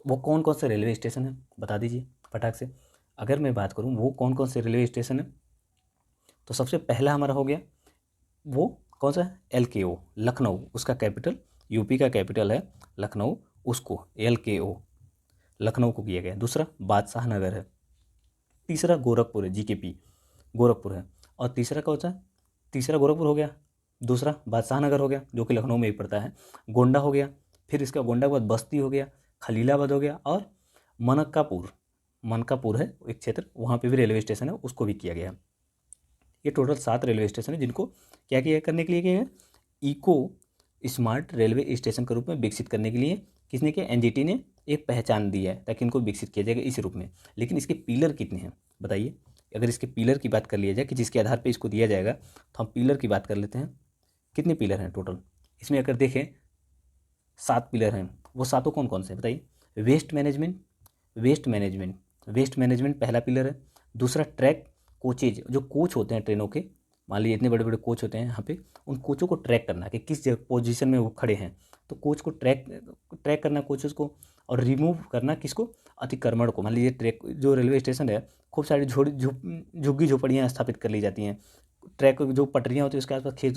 वो कौन कौन से रेलवे स्टेशन है बता दीजिए? फटाक से। अगर मैं बात करूँ वो कौन कौन से रेलवे स्टेशन है, तो सबसे पहला हमारा हो गया वो कौन सा है, LKO लखनऊ, उसका कैपिटल, यूपी का कैपिटल है लखनऊ, उसको LKO लखनऊ को किया गया। दूसरा बादशाह नगर है। तीसरा गोरखपुर है, GKP गोरखपुर है। और तीसरा कौन सा, तीसरा गोरखपुर हो गया, दूसरा बादशाह नगर हो गया जो कि लखनऊ में ही पड़ता है, गोंडा हो गया, फिर इसका गोंडा के बाद बस्ती हो गया, खलीलाबाद हो गया, और मनकापुर, मनकापुर है एक क्षेत्र, वहाँ पे भी रेलवे स्टेशन है, उसको भी किया गया। ये टोटल 7 रेलवे स्टेशन है जिनको क्या किया करने के लिए किया गया, इको स्मार्ट रेलवे स्टेशन के रूप में विकसित करने के लिए किसने किया, NGT ने एक पहचान दी है ताकि इनको विकसित किया जाएगा इस रूप में। लेकिन इसके पिलर कितने हैं बताइए, अगर इसके पिलर की बात कर लिया जाए कि जिसके आधार पे इसको दिया जाएगा, तो हम पिलर की बात कर लेते हैं। कितने पिलर हैं टोटल इसमें, अगर देखें 7 पिलर हैं। वो सातों कौन कौन से बताइए, waste management, waste management, waste management पहला पिलर है। दूसरा ट्रैक कोचेज, जो कोच होते हैं ट्रेनों के, मान लीजिए इतने बड़े बड़े कोच होते हैं यहाँ पे, उन कोचों को ट्रैक करना कि किस पोजीशन में वो खड़े हैं, तो कोच को ट्रैक करना कोचेस को, और रिमूव करना किसको, अतिक्रमण को। मान लीजिए ट्रैक जो रेलवे स्टेशन है, खूब सारी झुग्गी झोपड़ियाँ स्थापित कर ली जाती हैं, ट्रैक जो पटरियाँ होती है उसके आसपास खेत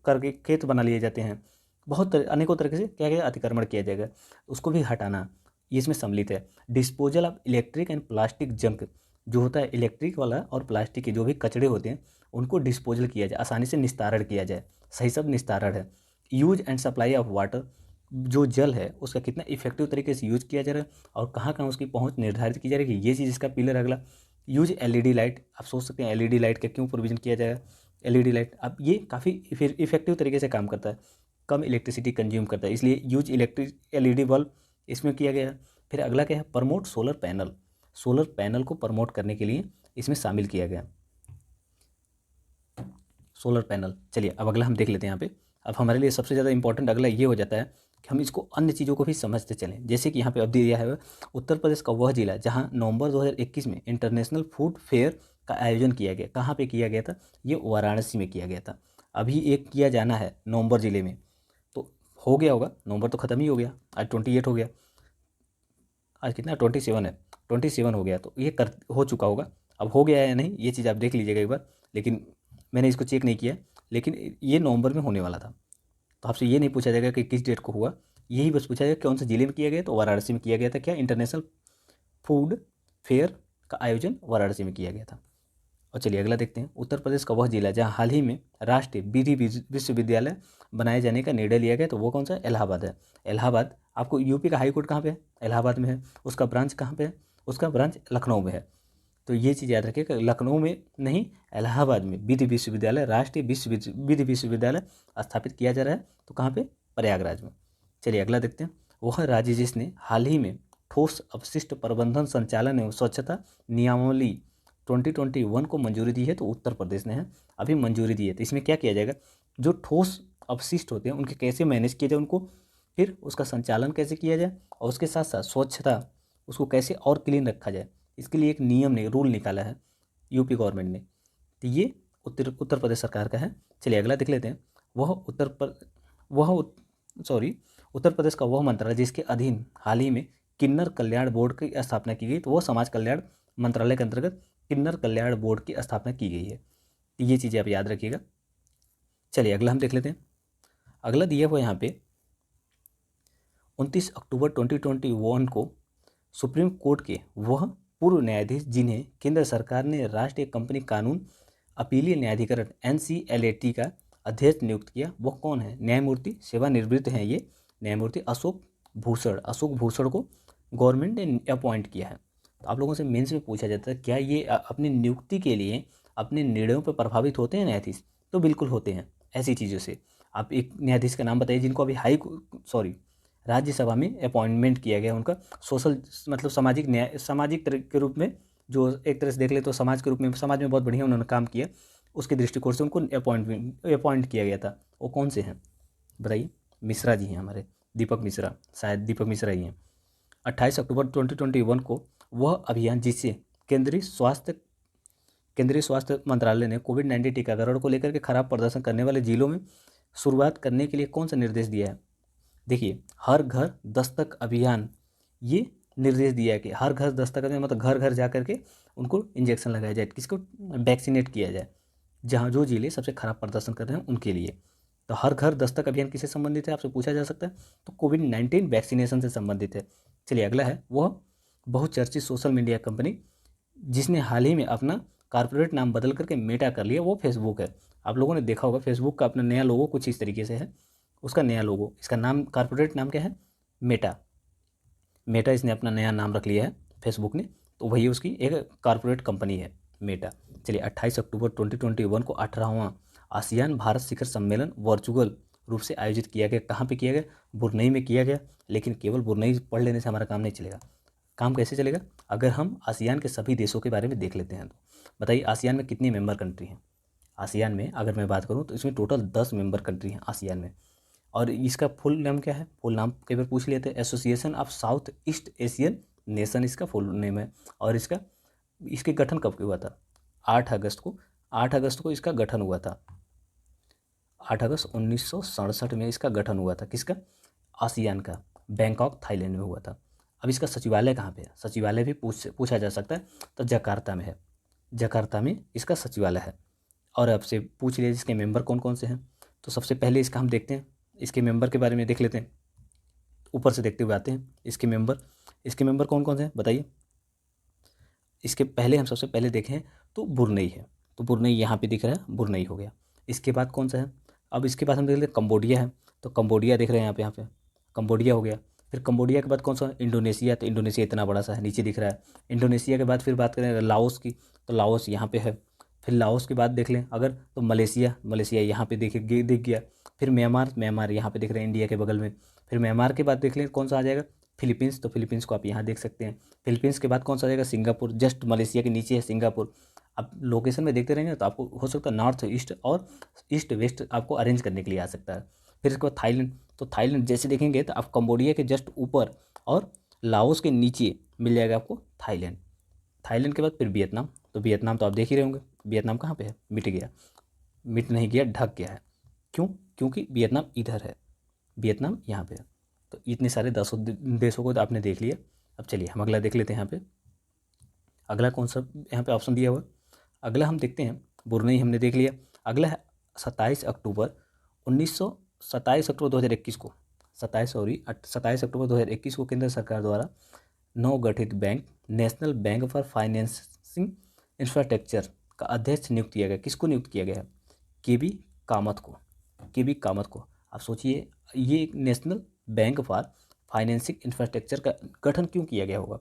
करके खेत बना लिए जाते हैं, बहुत अनेकों तरीके से क्या क्या अतिक्रमण किया जाएगा, उसको भी हटाना ये इसमें सम्मिलित है। Disposal of electric and plastic junk, जो होता है इलेक्ट्रिक वाला और प्लास्टिक के जो भी कचरे होते हैं उनको डिस्पोजल किया जाए, आसानी से निस्तारण किया जाए, सही सब निस्तारण है। Use and supply of water, जो जल है उसका कितना इफेक्टिव तरीके से यूज किया जा रहा है और कहाँ कहाँ उसकी पहुँच निर्धारित की जा रही है, ये चीज़ इसका पिलर अगला। यूज LED लाइट, आप सोच सकते हैं LED लाइट का क्यों प्रोविजन किया जाएगा, LED लाइट अब ये काफ़ी इफेक्टिव तरीके से काम करता है, कम इलेक्ट्रिसिटी कंज्यूम करता है, इसलिए यूज इलेक्ट्रिक LED बल्ब इसमें किया गया है। फिर अगला क्या है, promote solar panel, solar panel को प्रमोट करने के लिए इसमें शामिल किया गया सोलर पैनल। चलिए अब अगला हम देख लेते हैं यहाँ पे। अब हमारे लिए सबसे ज़्यादा इंपॉर्टेंट अगला ये हो जाता है कि हम इसको अन्य चीज़ों को भी समझते चलें। जैसे कि यहाँ पे अब दिया है उत्तर प्रदेश का वह जिला जहाँ नवंबर 2021 में इंटरनेशनल फूड फेयर का आयोजन किया गया। कहाँ पे किया गया था, ये वाराणसी में किया गया था। अभी एक किया जाना है नवंबर ज़िले में, तो हो गया होगा, नवंबर तो ख़त्म ही हो गया, आज 28 हो गया, आज कितना 27 है, 27 हो गया, तो ये कर हो चुका होगा। अब हो गया है या नहीं ये चीज़ आप देख लीजिएगा एक बार, लेकिन मैंने इसको चेक नहीं किया, लेकिन ये नवंबर में होने वाला था। तो आपसे ये नहीं पूछा जाएगा कि किस डेट को हुआ, यही बस पूछा जाएगा कौन से ज़िले में किया गया, तो वाराणसी में किया गया था। क्या इंटरनेशनल फूड फेयर का आयोजन वाराणसी में किया गया था। और चलिए अगला देखते हैं। उत्तर प्रदेश का वह जिला जहाँ हाल ही में राष्ट्रीय विधि विश्वविद्यालय बनाए जाने का निर्णय लिया गया, तो वो कौन सा, इलाहाबाद है। इलाहाबाद, आपको यूपी का हाई कोर्ट कहाँ पे है, इलाहाबाद में है, उसका ब्रांच कहाँ पे है, उसका ब्रांच लखनऊ में है। तो ये चीज़ याद रखिए कि लखनऊ में नहीं, इलाहाबाद में विधि विश्वविद्यालय, राष्ट्रीय विधि विश्वविद्यालय स्थापित किया जा रहा है, तो कहाँ पे, प्रयागराज में। चलिए अगला देखते हैं। वह राज्य जिसने हाल ही में ठोस अपशिष्ट प्रबंधन संचालन एवं स्वच्छता नियमावली 2021 को मंजूरी दी है, तो उत्तर प्रदेश ने है, अभी मंजूरी दी है। तो इसमें क्या किया जाएगा, जो ठोस अपशिष्ट होते हैं उनके कैसे मैनेज किया जाए उनको, फिर उसका संचालन कैसे किया जाए, और उसके साथ साथ स्वच्छता उसको कैसे और क्लीन रखा जाए, इसके लिए एक नियम ने रूल निकाला है यूपी गवर्नमेंट ने। तो ये उत्तर प्रदेश सरकार का है। चलिए अगला देख लेते हैं। उत्तर प्रदेश का वह मंत्रालय जिसके अधीन हाल ही में किन्नर कल्याण बोर्ड की स्थापना की गई, तो वो समाज कल्याण मंत्रालय के अंतर्गत किन्नर कल्याण बोर्ड की स्थापना की गई है। तो ये चीज़ें आप याद रखिएगा। चलिए अगला हम देख लेते हैं। अगला दिया हुआ यहाँ पे 29 अक्टूबर 2021 को सुप्रीम कोर्ट के वह पूर्व न्यायाधीश जिन्हें केंद्र सरकार ने राष्ट्रीय कंपनी कानून अपीलीय न्यायाधिकरण NCLAT का अध्यक्ष नियुक्त किया, वह कौन है, न्यायमूर्ति सेवानिवृत्त हैं ये न्यायमूर्ति अशोक भूषण। अशोक भूषण को गवर्नमेंट ने अपॉइंट किया है। तो आप लोगों से मेंस में पूछा जाता है क्या ये अपनी नियुक्ति के लिए अपने निर्णयों पर प्रभावित होते हैं न्यायाधीश, तो बिल्कुल होते हैं ऐसी चीज़ों से। आप एक न्यायाधीश का नाम बताइए जिनको अभी राज्यसभा में अपॉइंटमेंट किया गया, उनका सोशल मतलब सामाजिक तरह के रूप में, जो एक तरह से देख ले तो समाज के रूप में, समाज में बहुत बढ़िया उन्होंने काम किया, उसके दृष्टिकोण से उनको अपॉइंट किया गया था। वो कौन से हैं बताइए, मिश्रा जी हैं हमारे, दीपक मिश्रा, शायद दीपक मिश्रा ही हैं। 28 अक्टूबर 2021 को वह अभियान जिससे केंद्रीय स्वास्थ्य मंत्रालय ने कोविड-19 टीकाकरण को लेकर के खराब प्रदर्शन करने वाले जिलों में शुरुआत करने के लिए कौन सा निर्देश दिया है। देखिए, हर घर दस्तक अभियान ये निर्देश दिया है कि हर घर दस्तक अभियान मतलब घर घर जा करके उनको इंजेक्शन लगाया जाए, किसको वैक्सीनेट किया जाए, जहाँ जो जिले सबसे खराब प्रदर्शन कर रहे हैं उनके लिए। तो हर घर दस्तक अभियान किससे संबंधित है आपसे पूछा जा सकता है, तो कोविड-19 वैक्सीनेशन से संबंधित है। चलिए अगला है, वह बहुचर्चित सोशल मीडिया कंपनी जिसने हाल ही में अपना कॉर्पोरेट नाम बदल करके मेटा कर लिया, वो फेसबुक है। आप लोगों ने देखा होगा फेसबुक का अपना नया लोगो कुछ इस तरीके से है, उसका नया लोगो, इसका नाम कॉर्पोरेट नाम क्या है, मेटा। मेटा इसने अपना नया नाम रख लिया है फेसबुक ने, तो वही उसकी एक कॉर्पोरेट कंपनी है मेटा। चलिए 28 अक्टूबर 2021 को 18वां आसियान भारत शिखर सम्मेलन वर्चुअल रूप से आयोजित किया गया। कहाँ पे किया गया, बुरनई में किया गया। लेकिन केवल बुरनई पढ़ लेने से हमारा काम नहीं चलेगा। काम कैसे चलेगा, अगर हम आसियान के सभी देशों के बारे में देख लेते हैं। तो बताइए आसियान में कितनी मेंबर कंट्री हैं। आसियान में अगर मैं बात करूँ तो इसमें टोटल 10 मेंबर कंट्री हैं आसियान में। और इसका फुल नाम क्या है, फुल नाम कई बार पूछ लेते हैं, association of south east Asian nation इसका फुल नेम है। और इसके गठन कब हुआ था, 8 अगस्त को इसका गठन हुआ था। 8 अगस्त 1967 में इसका गठन हुआ था, किसका, आसियान का। बैंकॉक थाईलैंड में हुआ था। अब इसका सचिवालय कहाँ पे है, सचिवालय भी पूछा जा सकता है, तो जकार्ता में है। जकार्ता में इसका सचिवालय है। और आपसे पूछ लिया इसके मेंबर कौन कौन से हैं, तो सबसे पहले इसका हम देखते हैं, इसके मेंबर के बारे में देख लेते हैं। ऊपर से देखते हुए आते हैं इसके मेंबर कौन कौन से हैं बताइए। इसके पहले हम सबसे पहले देखें तो बुरनई है, तो बुरनई यहाँ पे दिख रहा है, बुरनई हो गया। इसके बाद कौन सा है, अब इसके बाद हम देख लेते हैं कंबोडिया है, तो कंबोडिया देख रहे हैं यहाँ पे कंबोडिया हो गया। फिर कंबोडिया के बाद कौन सा है, इंडोनेशिया, तो इंडोनेशिया इतना बड़ा सा है, नीचे दिख रहा है। इंडोनेशिया के बाद फिर बात करें लाओस की, तो लाओस यहाँ पे है। फिर लाओस के बाद देख लें अगर, तो मलेशिया यहाँ पे दिख गया। फिर म्यांमार यहाँ पे दिख रहे हैं इंडिया के बगल में। फिर म्यांमार के बाद देख लें कौन सा आ जाएगा, फिलीपींस, तो फिलीपींस को आप यहाँ देख सकते हैं। फिलीपींस के बाद कौन सा आ जाएगा, सिंगापुर, जस्ट मलेशिया के नीचे है सिंगापुर। आप लोकेशन में देखते रहेंगे तो आपको हो सकता है नॉर्थ ईस्ट और ईस्ट वेस्ट आपको अरेंज करने के लिए आ सकता है। फिर इसके बाद थाईलैंड, तो थाईलैंड जैसे देखेंगे तो आप कंबोडिया के जस्ट ऊपर और लाओस के नीचे मिल जाएगा आपको थाईलैंड। थाईलैंड के बाद फिर वियतनाम, तो वियतनाम तो आप देख ही रहे होंगे, वियतनाम कहाँ पे है, मिट नहीं गया, ढक गया है। क्यों, क्योंकि वियतनाम इधर है, वियतनाम यहाँ पे है। तो इतने सारे 10 देशों को तो आपने देख लिया। अब चलिए हम अगला देख लेते हैं। यहाँ पे अगला कौन सा यहाँ पे ऑप्शन दिया हुआ, अगला हम देखते हैं, बुरनई हमने देख लिया। अगला है 27 अक्टूबर 2021 को 27 अक्टूबर 2021 को केंद्र सरकार द्वारा नवगठित bank national bank for financing infrastructure का अध्यक्ष नियुक्त किया गया। किसको नियुक्त किया गया, केबी कामत को। आप सोचिए ये national bank for financing infrastructure का गठन क्यों किया गया होगा।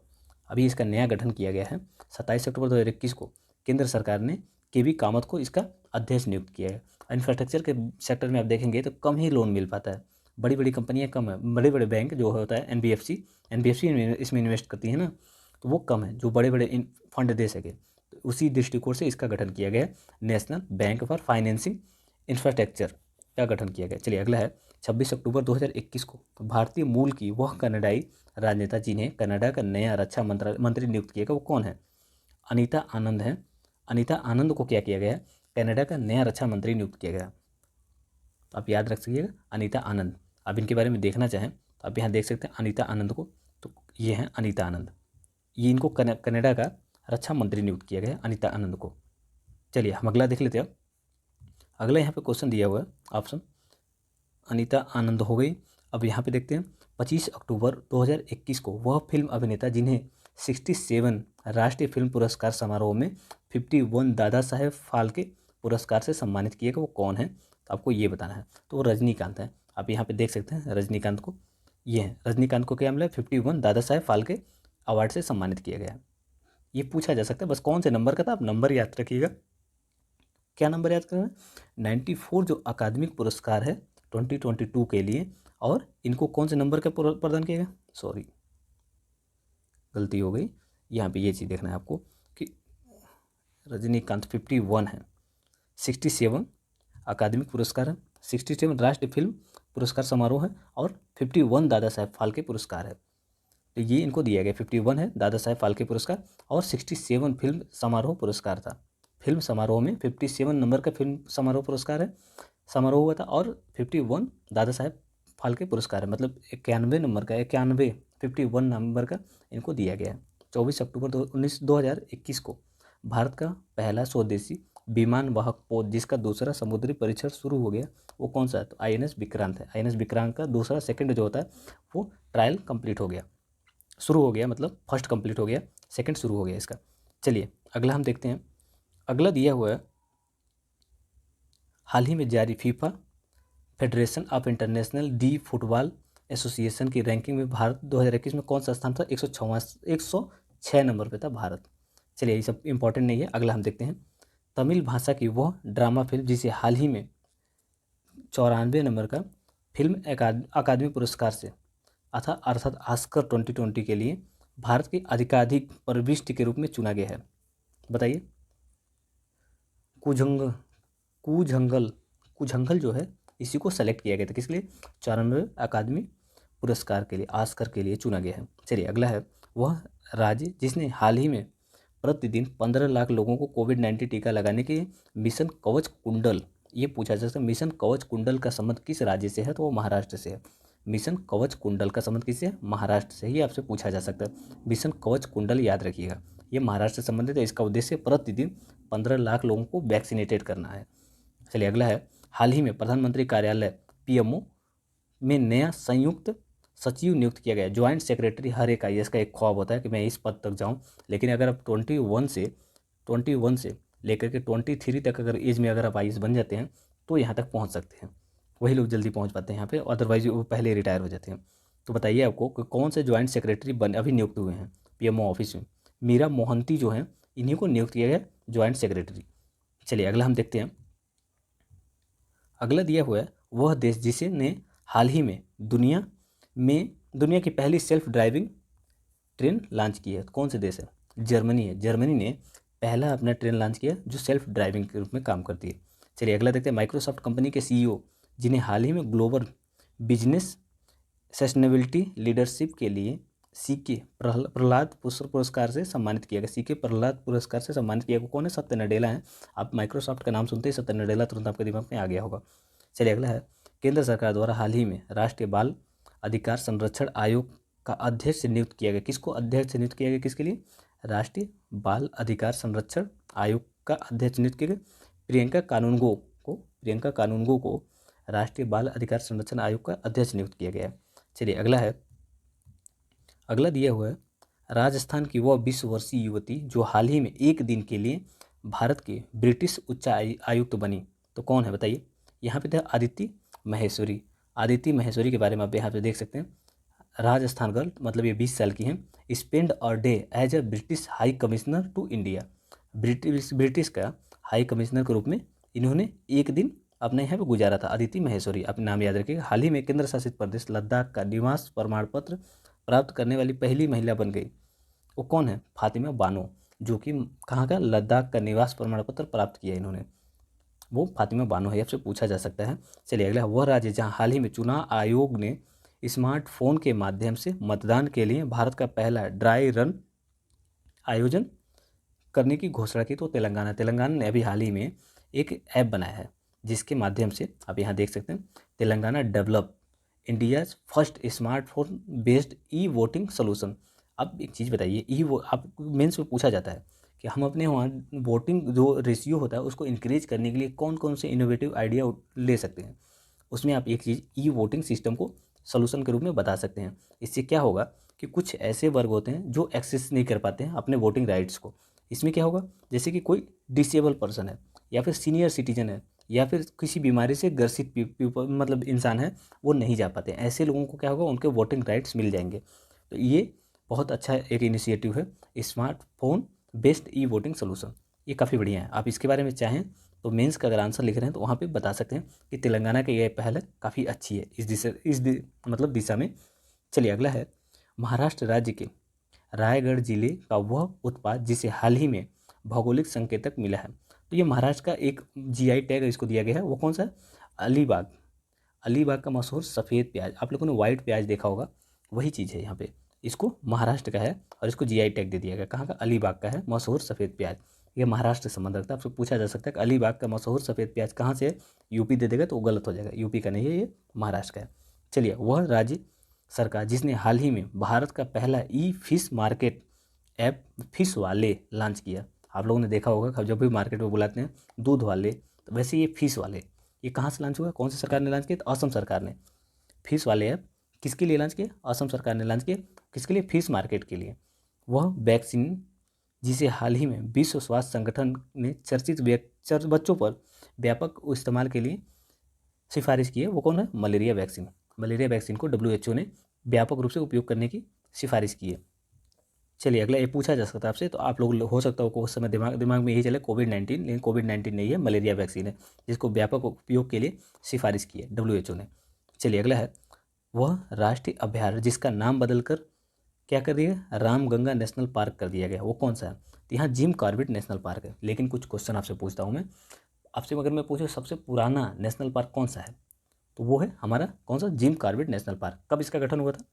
अभी इसका नया गठन किया गया है 27 अक्टूबर 2021 को। केंद्र सरकार ने केबी कामत को इसका अध्यक्ष नियुक्त किया है। इंफ्रास्ट्रक्चर के सेक्टर में आप देखेंगे तो कम ही लोन मिल पाता है, बड़ी बड़ी कंपनियां कम है, बड़े बड़े बैंक जो होता है एनबीएफसी इसमें इन्वेस्ट करती है ना, तो वो कम है जो बड़े बड़े फंड दे सके। तो उसी दृष्टिकोण से इसका गठन किया गया, national bank for financing infrastructure का गठन किया गया। चलिए अगला है 26 अक्टूबर 2021 को भारतीय मूल की वह कनाडाई राजनेता जिन्हें कनाडा का नया रक्षा मंत्री नियुक्त किया गया, वो कौन है, अनीता आनंद है। अनीता आनंद को क्या किया गया, कनाडा का नया रक्षा मंत्री नियुक्त किया गया। आप याद रख सकिएगा अनीता आनंद। आप इनके बारे में देखना चाहें तो आप यहाँ देख सकते हैं अनीता आनंद को, तो ये हैं अनीता आनंद, ये इनको कनाडा का रक्षा मंत्री नियुक्त किया गया अनीता आनंद को। चलिए हम अगला देख लेते हैं। अगला यहाँ पे क्वेश्चन दिया हुआ है ऑप्शन, अनीता आनंद हो गई। अब यहाँ पे देखते हैं 25 अक्टूबर 2021 को वह फिल्म अभिनेता जिन्हें 67 राष्ट्रीय फिल्म पुरस्कार समारोह में 51 दादा साहेब फाल्के पुरस्कार से सम्मानित किए गए, वो कौन है, तो आपको ये बताना है। तो वो रजनीकांत है। आप यहाँ पे देख सकते हैं रजनीकांत को, ये है रजनीकांत को क्या मिला, 51 दादा साहेब फाल्के अवार्ड से सम्मानित किया गया। ये पूछा जा सकता है, बस कौन से नंबर का था, आप नंबर याद रखिएगा। क्या नंबर याद करना है, 94 जो अकादमिक पुरस्कार है 2022 के लिए, और इनको कौन से नंबर का प्रदान किया गया, सॉरी गलती हो गई, यहाँ पे ये चीज़ देखना है आपको कि रजनीकांत 51 है, 67 अकादमिक पुरस्कार है, 67 राष्ट्रीय फिल्म पुरस्कार समारोह है, और 51 दादा साहेब फाल्के पुरस्कार है। तो ये इनको दिया गया, 51 है दादा साहेब फाल्के पुरस्कार और 67 फिल्म समारोह पुरस्कार था। फिल्म समारोह में 57 नंबर का फिल्म समारोह पुरस्कार है, हुआ था, और 51 दादा साहेब फाल्के पुरस्कार है, मतलब 91 नंबर का 91 51 नंबर का इनको दिया गया है। 24 अक्टूबर 2021 को भारत का पहला स्वदेशी विमान वाहक पोत जिसका दूसरा समुद्री परीक्षण शुरू हो गया वो कौन सा है? तो INS विक्रांत है। INS विक्रांत का दूसरा सेकंड जो होता है वो ट्रायल कंप्लीट हो गया, शुरू हो गया, मतलब फर्स्ट कंप्लीट हो गया, सेकंड शुरू हो गया इसका। चलिए अगला हम देखते हैं। अगला दिया हुआ है, हाल ही में जारी FIFA federation of international D football association की रैंकिंग में भारत 2021 में कौन सा स्थान था? 106 नंबर पे था भारत। चलिए ये सब इंपॉर्टेंट नहीं है, अगला हम देखते हैं। तमिल भाषा की वह ड्रामा फिल्म जिसे हाल ही में 94 नंबर का फिल्म अकादमी पुरस्कार से अर्थात ऑस्कर 2020 के लिए भारत के अधिकाधिक प्रविष्टि के रूप में चुना गया है। बताइए। कुझंगल जो है इसी को सेलेक्ट किया गया था, किस लिए? 94 अकादमी पुरस्कार के लिए, ऑस्कर के लिए चुना गया है। चलिए अगला है, वह राज्य जिसने हाल ही में प्रतिदिन 15 लाख लोगों को कोविड-19 टीका लगाने के मिशन कवच कुंडल, ये पूछा जा सकता है, मिशन कवच कुंडल का संबंध किस राज्य से है? तो वो महाराष्ट्र से है। मिशन कवच कुंडल का संबंध किससे है? महाराष्ट्र से ही आपसे पूछा जा सकता है। मिशन कवच कुंडल याद रखिएगा, ये महाराष्ट्र से संबंधित है। इसका उद्देश्य प्रतिदिन 15 लाख लोगों को वैक्सीनेटेड करना है। चलिए अगला है, हाल ही में प्रधानमंत्री कार्यालय PMO में नया संयुक्त सचिव नियुक्त किया गया। ज्वाइंट सेक्रेटरी हर एक IAS का एक ख्वाब होता है कि मैं इस पद तक जाऊं, लेकिन अगर आप 21 से लेकर के 23 तक अगर एज में अगर आप IAS बन जाते हैं तो यहाँ तक पहुँच सकते हैं। वही लोग जल्दी पहुँच पाते हैं यहाँ पे, अदरवाइज वो पहले रिटायर हो जाते हैं। तो बताइए आपको कि कौन से ज्वाइंट सेक्रेटरी अभी नियुक्त हुए हैं PMO ऑफिस में? मीरा मोहंती जो हैं इन्हीं को नियुक्त किया गया ज्वाइंट सेक्रेटरी। चलिए अगला हम देखते हैं। अगला दिया हुआ है, वह देश जिसे ने हाल ही में दुनिया की पहली सेल्फ ड्राइविंग ट्रेन लॉन्च की है। कौन से देश है? जर्मनी है। जर्मनी ने पहला अपना ट्रेन लॉन्च किया जो सेल्फ ड्राइविंग के रूप में काम करती है। चलिए अगला देखते हैं। माइक्रोसॉफ्ट कंपनी के CEO जिन्हें हाल ही में ग्लोबल बिजनेस सस्टेनेबिलिटी लीडरशिप के लिए CK प्रहलाद पुरस्कार से सम्मानित किया गया। CK प्रहलाद पुरस्कार से सम्मानित किया गया कौन है? सत्य नडेला है। आप माइक्रोसॉफ्ट का नाम सुनते ही सत्य नडेला तुरंत आपके दिमाग में आ गया होगा। चलिए अगला है, केंद्र सरकार द्वारा हाल ही में राष्ट्रीय बाल अधिकार संरक्षण आयोग का अध्यक्ष नियुक्त किया गया। किसको अध्यक्ष नियुक्त किया गया? किसके लिए? राष्ट्रीय बाल अधिकार संरक्षण आयोग का अध्यक्ष नियुक्त किया गया प्रियंका कानूनगो को राष्ट्रीय बाल अधिकार संरक्षण आयोग का अध्यक्ष नियुक्त किया गया। चलिए अगला है, अगला दिया हुआ है, राजस्थान की वह 20 वर्षीय युवती जो हाल ही में एक दिन के लिए भारत के ब्रिटिश उच्चायुक्त बनी, तो कौन है बताइए? यहाँ पे था अदिति महेश्वरी। अदिति महेश्वरी के बारे में आप यहाँ पे देख सकते हैं। राजस्थान गर्ल, मतलब ये 20 साल की हैं। Spend a day as a British high commissioner to India. British का हाई कमिश्नर के रूप में इन्होंने एक दिन अपने यहाँ पे गुजारा था। अदिति महेश्वरी, अपना नाम याद रखिएगा। हाल ही में केंद्र शासित प्रदेश लद्दाख का निवास प्रमाण पत्र प्राप्त करने वाली पहली महिला बन गई। वो कौन है? फातिमा बानो, जो कि कहाँ का? लद्दाख का निवास प्रमाण पत्र प्राप्त किया इन्होंने, वो फातिमा बानो है। आपसे पूछा जा सकता है। चलिए अगला, वह राज्य जहाँ हाल ही में चुनाव आयोग ने स्मार्टफोन के माध्यम से मतदान के लिए भारत का पहला ड्राई रन आयोजन करने की घोषणा की, तो तेलंगाना ने अभी हाल ही में एक ऐप बनाया है जिसके माध्यम से आप यहाँ देख सकते हैं, Telangana develop India's first smartphone based voting solution. अब एक चीज़ बताइए, आप मेंस में पूछा जाता है कि हम अपने वहाँ वोटिंग जो रेशियो होता है उसको इंक्रीज करने के लिए कौन कौन से इनोवेटिव आइडिया ले सकते हैं। उसमें आप एक चीज़ वोटिंग सिस्टम को सोल्यूशन के रूप में बता सकते हैं। इससे क्या होगा कि कुछ ऐसे वर्ग होते हैं जो एक्सेस नहीं कर पाते हैं अपने वोटिंग राइट्स को। इसमें क्या होगा, जैसे कि कोई डिसेबल पर्सन है या फिर सीनियर सिटीजन है या फिर किसी बीमारी से ग्रसित मतलब इंसान है, वो नहीं जा पाते। ऐसे लोगों को क्या होगा, उनके वोटिंग राइट्स मिल जाएंगे। तो ये बहुत अच्छा एक इनिशिएटिव है स्मार्टफोन बेस्ड वोटिंग सोल्यूशन। ये काफ़ी बढ़िया है। आप इसके बारे में चाहें तो मेंस का अगर आंसर लिख रहे हैं तो वहाँ पे बता सकते हैं कि तेलंगाना की ये पहल काफ़ी अच्छी है मतलब दिशा में। चलिए अगला है, महाराष्ट्र राज्य के रायगढ़ जिले का वह उत्पाद जिसे हाल ही में भौगोलिक संकेतक मिला है। तो ये महाराष्ट्र का एक GI टैग इसको दिया गया है। वो कौन सा है? अलीबाग का मशहूर सफ़ेद प्याज। आप लोगों ने वाइट प्याज देखा होगा, वही चीज़ है यहाँ पे। इसको महाराष्ट्र का है और इसको GI टैग दे दिया गया। कहाँ का? अलीबाग का है मशहूर सफ़ेद प्याज। ये महाराष्ट्र से संबंध रखता है। आपसे पूछा जा सकता है कि अलीबाग का मशहूर सफ़ेद प्याज कहाँ से है? यूपी दे देगा तो वो गलत हो जाएगा, यूपी का नहीं है, ये महाराष्ट्र का है। चलिए, वह राज्य सरकार जिसने हाल ही में भारत का पहला ई फिश मार्केट ऐप फिश वाले लॉन्च किया। आप लोगों ने देखा होगा जब भी मार्केट में बुलाते हैं दूध वाले, तो वैसे ये फिश वाले, ये कहाँ से लॉन्च हुआ, कौन सी सरकार ने लॉन्च किया? तो असम सरकार ने। फिश वाले ऐप किसके लिए लॉन्च किया? असम सरकार ने लॉन्च किया। किसके लिए? फिश मार्केट के लिए। वह वैक्सीन जिसे हाल ही में विश्व स्वास्थ्य संगठन ने चर्चित बच्चों पर व्यापक इस्तेमाल के लिए सिफारिश की है, वो कौन है? Malaria vaccine. मलेरिया वैक्सीन को WHO ने व्यापक रूप से उपयोग करने की सिफारिश की है। चलिए अगला ये पूछा जा सकता है आपसे, तो आप लोग हो सकता है उस समय दिमाग में यही चले कोविड-19, लेकिन कोविड-19 नहीं है, मलेरिया वैक्सीन है जिसको व्यापक उपयोग के लिए सिफारिश की है WHO ने। चलिए अगला है, वह राष्ट्रीय अभयारण्य जिसका नाम बदलकर क्या कर दिया? रामगंगा नेशनल पार्क कर दिया गया, वो कौन सा है? तो यहाँ जिम कॉर्बेट नेशनल पार्क है। लेकिन कुछ क्वेश्चन आपसे पूछता हूँ मैं आपसे, अगर मैं पूछूँ सबसे पुराना नेशनल पार्क कौन सा है, तो वो है हमारा कौन सा? Jim Corbett national park. कब इसका गठन हुआ था?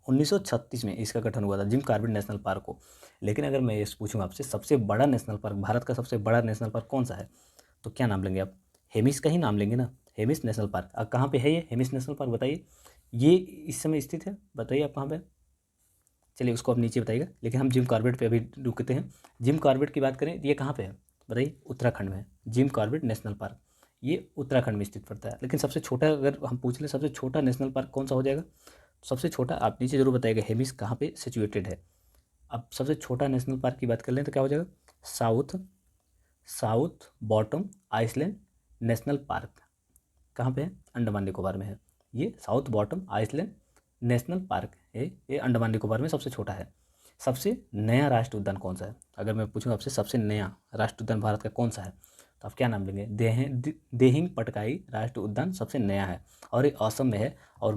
1936 में इसका गठन हुआ था जिम कॉर्बेट नेशनल पार्क को। लेकिन अगर मैं ये पूछूँ आपसे सबसे बड़ा नेशनल पार्क, भारत का सबसे बड़ा नेशनल पार्क कौन सा है, तो क्या नाम लेंगे आप? हेमिस का ही नाम लेंगे ना, हेमिस नेशनल पार्क। अब कहाँ पे है ये हेमिस नेशनल पार्क, बताइए। ये इस समय स्थित है, बताइए आप कहाँ पे? चलिए उसको आप नीचे बताइएगा, लेकिन हम जिम कॉर्बेट पे अभी रुकते हैं। जिम कॉर्बेट की बात करें तो ये कहाँ पे है, बताइए? उत्तराखंड में है जिम कॉर्बेट नेशनल पार्क, ये उत्तराखंड में स्थित पड़ता है। लेकिन सबसे छोटा अगर हम पूछ लें सबसे छोटा नेशनल पार्क कौन सा हो जाएगा, सबसे छोटा आप नीचे जरूर बताइएगा हेमिस कहाँ पे सिचुएटेड है। अब सबसे छोटा नेशनल पार्क की बात कर लें तो क्या हो जाएगा? South south bottom island national park. कहाँ पे है? अंडमान निकोबार में है। ये south bottom island national park है, ये अंडमान निकोबार में सबसे छोटा है। सबसे नया राष्ट्रीय उद्यान कौन सा है? अगर मैं पूछूँ आपसे सबसे नया राष्ट्रीय उद्यान भारत का कौन सा है, तो आप क्या नाम लेंगे? देहिंग पटकाई राष्ट्रीय उद्यान सबसे नया है और ये असम में है। और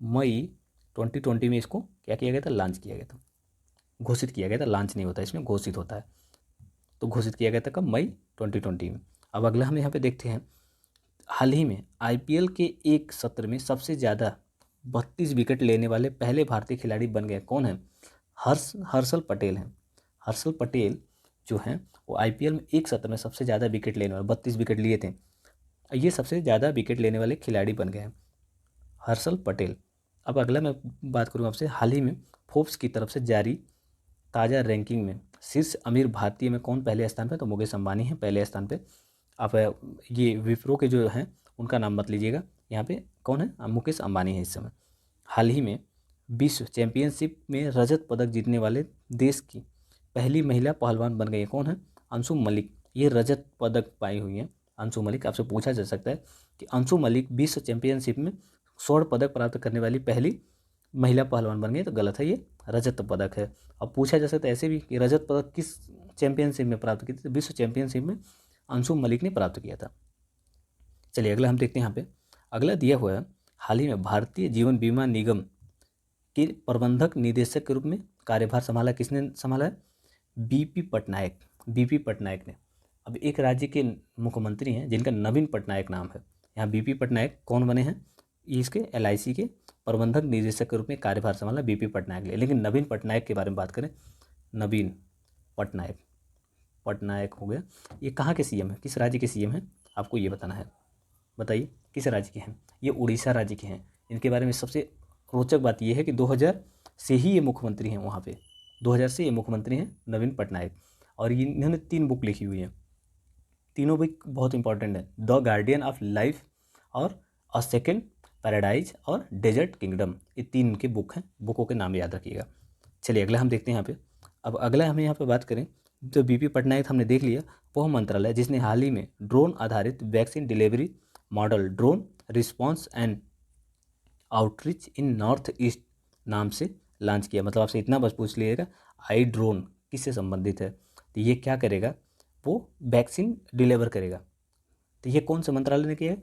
मई 2020 में इसको क्या किया गया था? लॉन्च किया गया था, घोषित किया गया था। लॉन्च नहीं होता इसमें, घोषित होता है। तो घोषित किया गया था कब? मई 2020 में। अब अगला हम यहाँ पे देखते हैं, हाल ही में IPL के एक सत्र में सबसे ज़्यादा 32 विकेट लेने वाले पहले भारतीय खिलाड़ी बन गए, कौन है? हर्षल पटेल हैं। हर्षल पटेल जो हैं वो IPL में एक सत्र में सबसे ज़्यादा विकेट लेने वाले, 32 विकेट लिए थे, ये सबसे ज़्यादा विकेट लेने वाले खिलाड़ी बन गए हैं, हर्षल पटेल। अब अगला मैं बात करूँ आपसे, हाल ही में फोर्ब्स की तरफ से जारी ताज़ा रैंकिंग में शीर्ष अमीर भारतीय में कौन पहले स्थान पे? तो मुकेश अंबानी है पहले स्थान पे। आप ये विप्रो के जो हैं उनका नाम मत लीजिएगा, यहाँ पे कौन है? मुकेश अंबानी है इस समय। हाल ही में विश्व चैंपियनशिप में रजत पदक जीतने वाले देश की पहली महिला पहलवान बन गई है, कौन है? अंशु मलिक, ये रजत पदक पाई हुई हैं अंशु मलिक। आपसे पूछा जा सकता है कि अंशु मलिक विश्व चैंपियनशिप में स्वर्ण पदक प्राप्त करने वाली पहली महिला पहलवान बन गई, तो गलत है, ये रजत पदक है। अब पूछा जा सकता है ऐसे भी कि रजत पदक किस चैंपियनशिप में प्राप्त की थी, तो विश्व चैंपियनशिप में अंशु मलिक ने प्राप्त किया था। चलिए अगला हम देखते हैं, यहाँ पे अगला दिया हुआ है, हाल ही में भारतीय जीवन बीमा निगम के प्रबंधक निदेशक के रूप में कार्यभार संभाला, किसने संभाला है? बीपी पटनायक ने। अब एक राज्य के मुख्यमंत्री हैं जिनका नवीन पटनायक नाम है, यहाँ बीपी पटनायक कौन बने हैं? ये इसके LIC के प्रबंधक निदेशक के रूप में कार्यभार संभाला बीपी पटनायक ने। लेकिन नवीन पटनायक के बारे में बात करें, नवीन पटनायक हो गया, ये कहाँ के CM है, किस राज्य के CM हैं, आपको ये बताना है। बताइए किस राज्य के हैं? ये उड़ीसा राज्य के हैं। इनके बारे में सबसे रोचक बात यह है कि 2000 से ही ये मुख्यमंत्री हैं, वहाँ पे 2000 से ये मुख्यमंत्री हैं नवीन पटनायक। और इन्होंने 3 बुक लिखी हुई हैं, तीनों बुक बहुत इंपॉर्टेंट है, द गार्डियन ऑफ लाइफ और अ सेकेंड पैराडाइज और डेजर्ट किंगडम, ये 3 उनके बुक हैं, बुकों के नाम याद रखिएगा। चलिए अगला हम देखते हैं यहाँ पे। अब अगला हमें यहाँ पे बात करें तो बीपी पटनायक हमने देख लिया, वह मंत्रालय जिसने हाल ही में ड्रोन आधारित vaccine delivery model drone response and outreach in north east नाम से लॉन्च किया। मतलब आपसे इतना बस पूछ लीजिएगा, आई ड्रोन किससे संबंधित है, तो ये क्या करेगा? वो वैक्सीन डिलीवर करेगा। तो ये कौन से मंत्रालय ने किया है?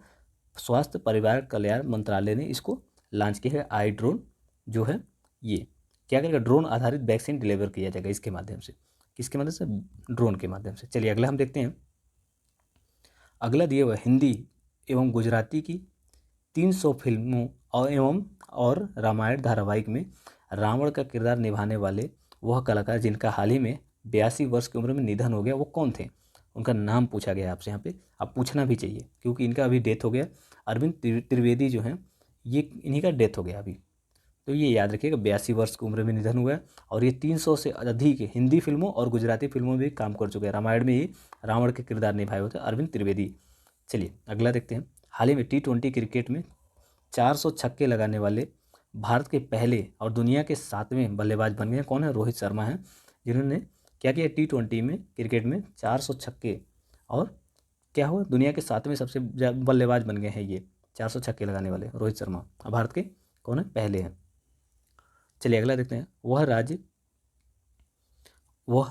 स्वास्थ्य परिवार कल्याण मंत्रालय ने इसको लॉन्च किया है। आई ड्रोन जो है ये क्या करेगा? ड्रोन आधारित वैक्सीन डिलीवर किया जाएगा इसके माध्यम से, किसके माध्यम से? ड्रोन के माध्यम से। चलिए अगला हम देखते हैं, अगला दिया हुआ हिंदी एवं गुजराती की 300 फिल्मों और रामायण धारावाहिक में रावण का किरदार निभाने वाले वह कलाकार जिनका हाल ही में 82 वर्ष की उम्र में निधन हो गया, वो कौन थे? उनका नाम पूछा गया आपसे यहाँ पे, आप पूछना भी चाहिए क्योंकि इनका अभी डेथ हो गया। अरविंद त्रिवेदी जो हैं ये इन्हीं का डेथ हो गया अभी। तो ये याद रखिएगा, 82 वर्ष की उम्र में निधन हुआ है। और ये 300 से अधिक हिंदी फिल्मों और गुजराती फिल्मों में भी काम कर चुके हैं। रामायण में ही रावण के किरदार निभाए होते हैं अरविंद त्रिवेदी। चलिए अगला देखते हैं। हाल ही में T20 क्रिकेट में 400 छक्के लगाने वाले भारत के पहले और दुनिया के 7वें बल्लेबाज बन गए। कौन है? रोहित शर्मा हैं, जिन्होंने क्या किया, T20 में क्रिकेट में 400 छक्के, और क्या हुआ, दुनिया के 7वें सबसे बल्लेबाज बन गए हैं ये 400 छक्के लगाने वाले रोहित शर्मा। भारत के कौन है? पहले हैं। चलिए अगला देखते हैं। वह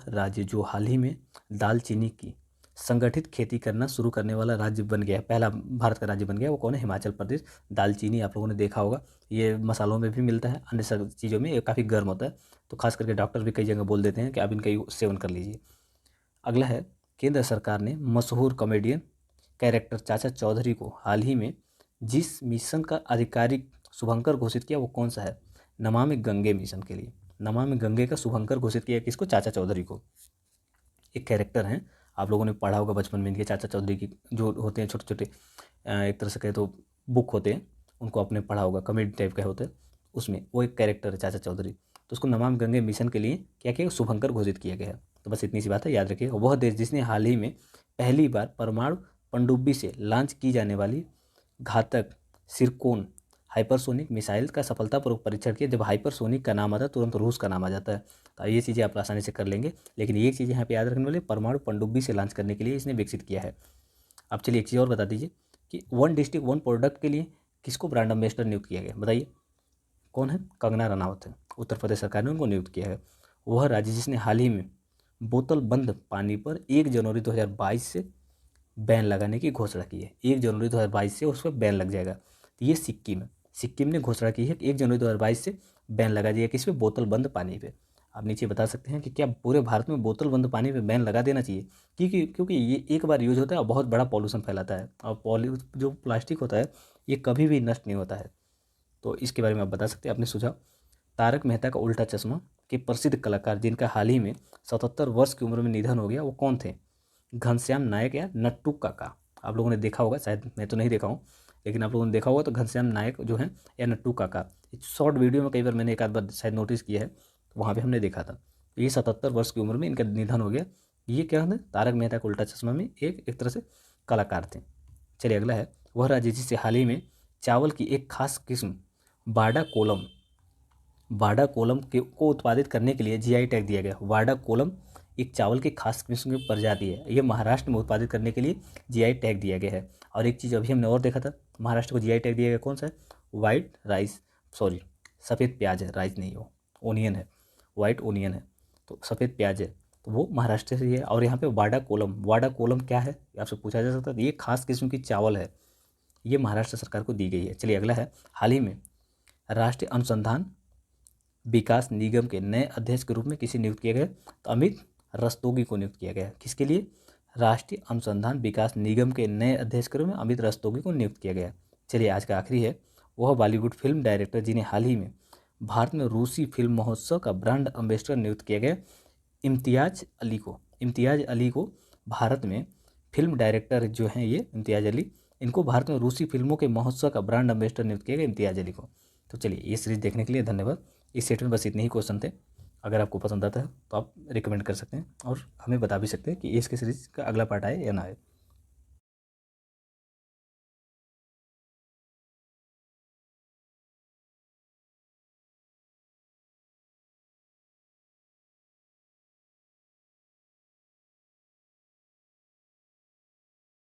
राज्य जो हाल ही में दालचीनी की संगठित खेती करना शुरू करने वाला राज्य बन गया, पहला भारत का राज्य बन गया, वो कौन है? हिमाचल प्रदेश। दालचीनी आप लोगों ने देखा होगा, ये मसालों में भी मिलता है, अन्य सब चीज़ों में ये काफ़ी गर्म होता है, तो खास करके डॉक्टर भी कई जगह बोल देते हैं कि आप इनका सेवन कर लीजिए। अगला है, केंद्र सरकार ने मशहूर कॉमेडियन कैरेक्टर चाचा चौधरी को हाल ही में जिस मिशन का आधिकारिक शुभंकर घोषित किया, वो कौन सा है? नमामि गंगे मिशन के लिए नमामि गंगे का शुभंकर घोषित किया किसको? चाचा चौधरी को। एक कैरेक्टर हैं, आप लोगों ने पढ़ा होगा बचपन में, इनके चाचा चौधरी की जो होते हैं छोटे छोटे, एक तरह से कहे तो बुक होते हैं, उनको आपने पढ़ा होगा, कॉमेडी टाइप का होता है, उसमें वो एक कैरेक्टर है चाचा चौधरी। तो उसको नमामि गंगे मिशन के लिए क्या किया? शुभंकर घोषित किया गया है। तो बस इतनी सी बात है, याद रखिए। वह देश जिसने हाल ही में पहली बार परमाणु पनडुब्बी से लॉन्च की जाने वाली घातक सिरकोन हाइपरसोनिक मिसाइल का सफलतापूर्वक परीक्षण किया। जब हाइपरसोनिक का नाम आता है तुरंत रूस का नाम आ जाता है, तो ये चीज़ें आप आसानी से कर लेंगे। लेकिन एक चीज़ यहाँ पे याद रखने वाली, परमाणु पनडुब्बी से लॉन्च करने के लिए इसने विकसित किया है। अब चलिए एक चीज़ और बता दीजिए कि वन डिस्ट्रिक्ट वन प्रोडक्ट के लिए किसको ब्रांड एम्बेसडर नियुक्त किया गया? बताइए कौन है? कंगना रनावत है, उत्तर प्रदेश सरकार ने उनको नियुक्त किया है। वह राज्य जिसने हाल ही में बोतल बंद पानी पर 1 जनवरी 2022 से बैन लगाने की घोषणा की है। 1 जनवरी 2022 से उस पर बैन लग जाएगा। तो ये सिक्किम है, सिक्किम ने घोषणा की है कि 1 जनवरी 2022 से बैन लगा दिया किस पे? बोतल बंद पानी पे। आप नीचे बता सकते हैं कि क्या पूरे भारत में बोतल बंद पानी पे बैन लगा देना चाहिए? क्योंकि ये एक बार यूज होता है और बहुत बड़ा पॉल्यूशन फैलाता है, और जो प्लास्टिक होता है ये कभी भी नष्ट नहीं होता है। तो इसके बारे में आप बता सकते हैं अपने सुझाव। तारक मेहता का उल्टा चश्मा के प्रसिद्ध कलाकार जिनका हाल ही में 77 वर्ष की उम्र में निधन हो गया, वो कौन थे? घनश्याम नायक या नट्टू काका। आप लोगों ने देखा होगा, शायद मैं तो नहीं देखा हूँ, लेकिन आप लोगों ने देखा होगा तो घनश्याम नायक जो हैं या नट्टू काका, शॉर्ट वीडियो में कई बार मैंने एक आध बार शायद नोटिस किया है, तो वहाँ पे हमने देखा था। तो ये 77 वर्ष की उम्र में इनका निधन हो गया। ये क्या है? तारक मेहता का उल्टा चश्मा में एक तरह से कलाकार थे। चलिए अगला है। वह राज्य जिसे हाल ही में चावल की एक खास किस्म वाडा कोलम को उत्पादित करने के लिए जीआई टैग दिया गया। वाडा कोलम एक चावल की खास किस्म की प्रजाति है, ये महाराष्ट्र में उत्पादित करने के लिए जीआई टैग दिया गया है। और एक चीज़ अभी हमने और देखा था, महाराष्ट्र को जीआई टैग दिया गया कौन सा है? वाइट राइस, सॉरी सफ़ेद प्याज है, राइस नहीं, वो ओनियन है, वाइट ओनियन है, तो सफ़ेद प्याज है, तो वो महाराष्ट्र से ही है। और यहाँ पे वाडा कोलम क्या है आपसे पूछा जा सकता है। ये खास किस्म की चावल है, ये महाराष्ट्र सरकार को दी गई है। चलिए अगला है। हाल ही में राष्ट्रीय अनुसंधान विकास निगम के नए अध्यक्ष के रूप में किसे नियुक्त किया गया? तो अमित रस्तोगी को नियुक्त किया गया। किसके लिए? राष्ट्रीय अनुसंधान विकास निगम के नए अध्यक्ष के रूप में अमित रस्तोगी को नियुक्त किया गया। चलिए आज का आखिरी है। वह बॉलीवुड फिल्म डायरेक्टर जिन्हें हाल ही में भारत में रूसी फिल्म महोत्सव का ब्रांड एम्बेसडर नियुक्त किया गया, इम्तियाज अली को भारत में फिल्म डायरेक्टर जो हैं ये इम्तियाज अली, इनको भारत में रूसी फिल्मों के महोत्सव का ब्रांड एम्बेसडर नियुक्त किया गया इम्तियाज अली को। तो चलिए ये सीरीज़ देखने के लिए धन्यवाद। इस सेट में बस इतने ही क्वेश्चन थे। अगर आपको पसंद आता है तो आप रिकमेंड कर सकते हैं और हमें बता भी सकते हैं कि इसके सीरीज़ का अगला पार्ट आए या ना आए।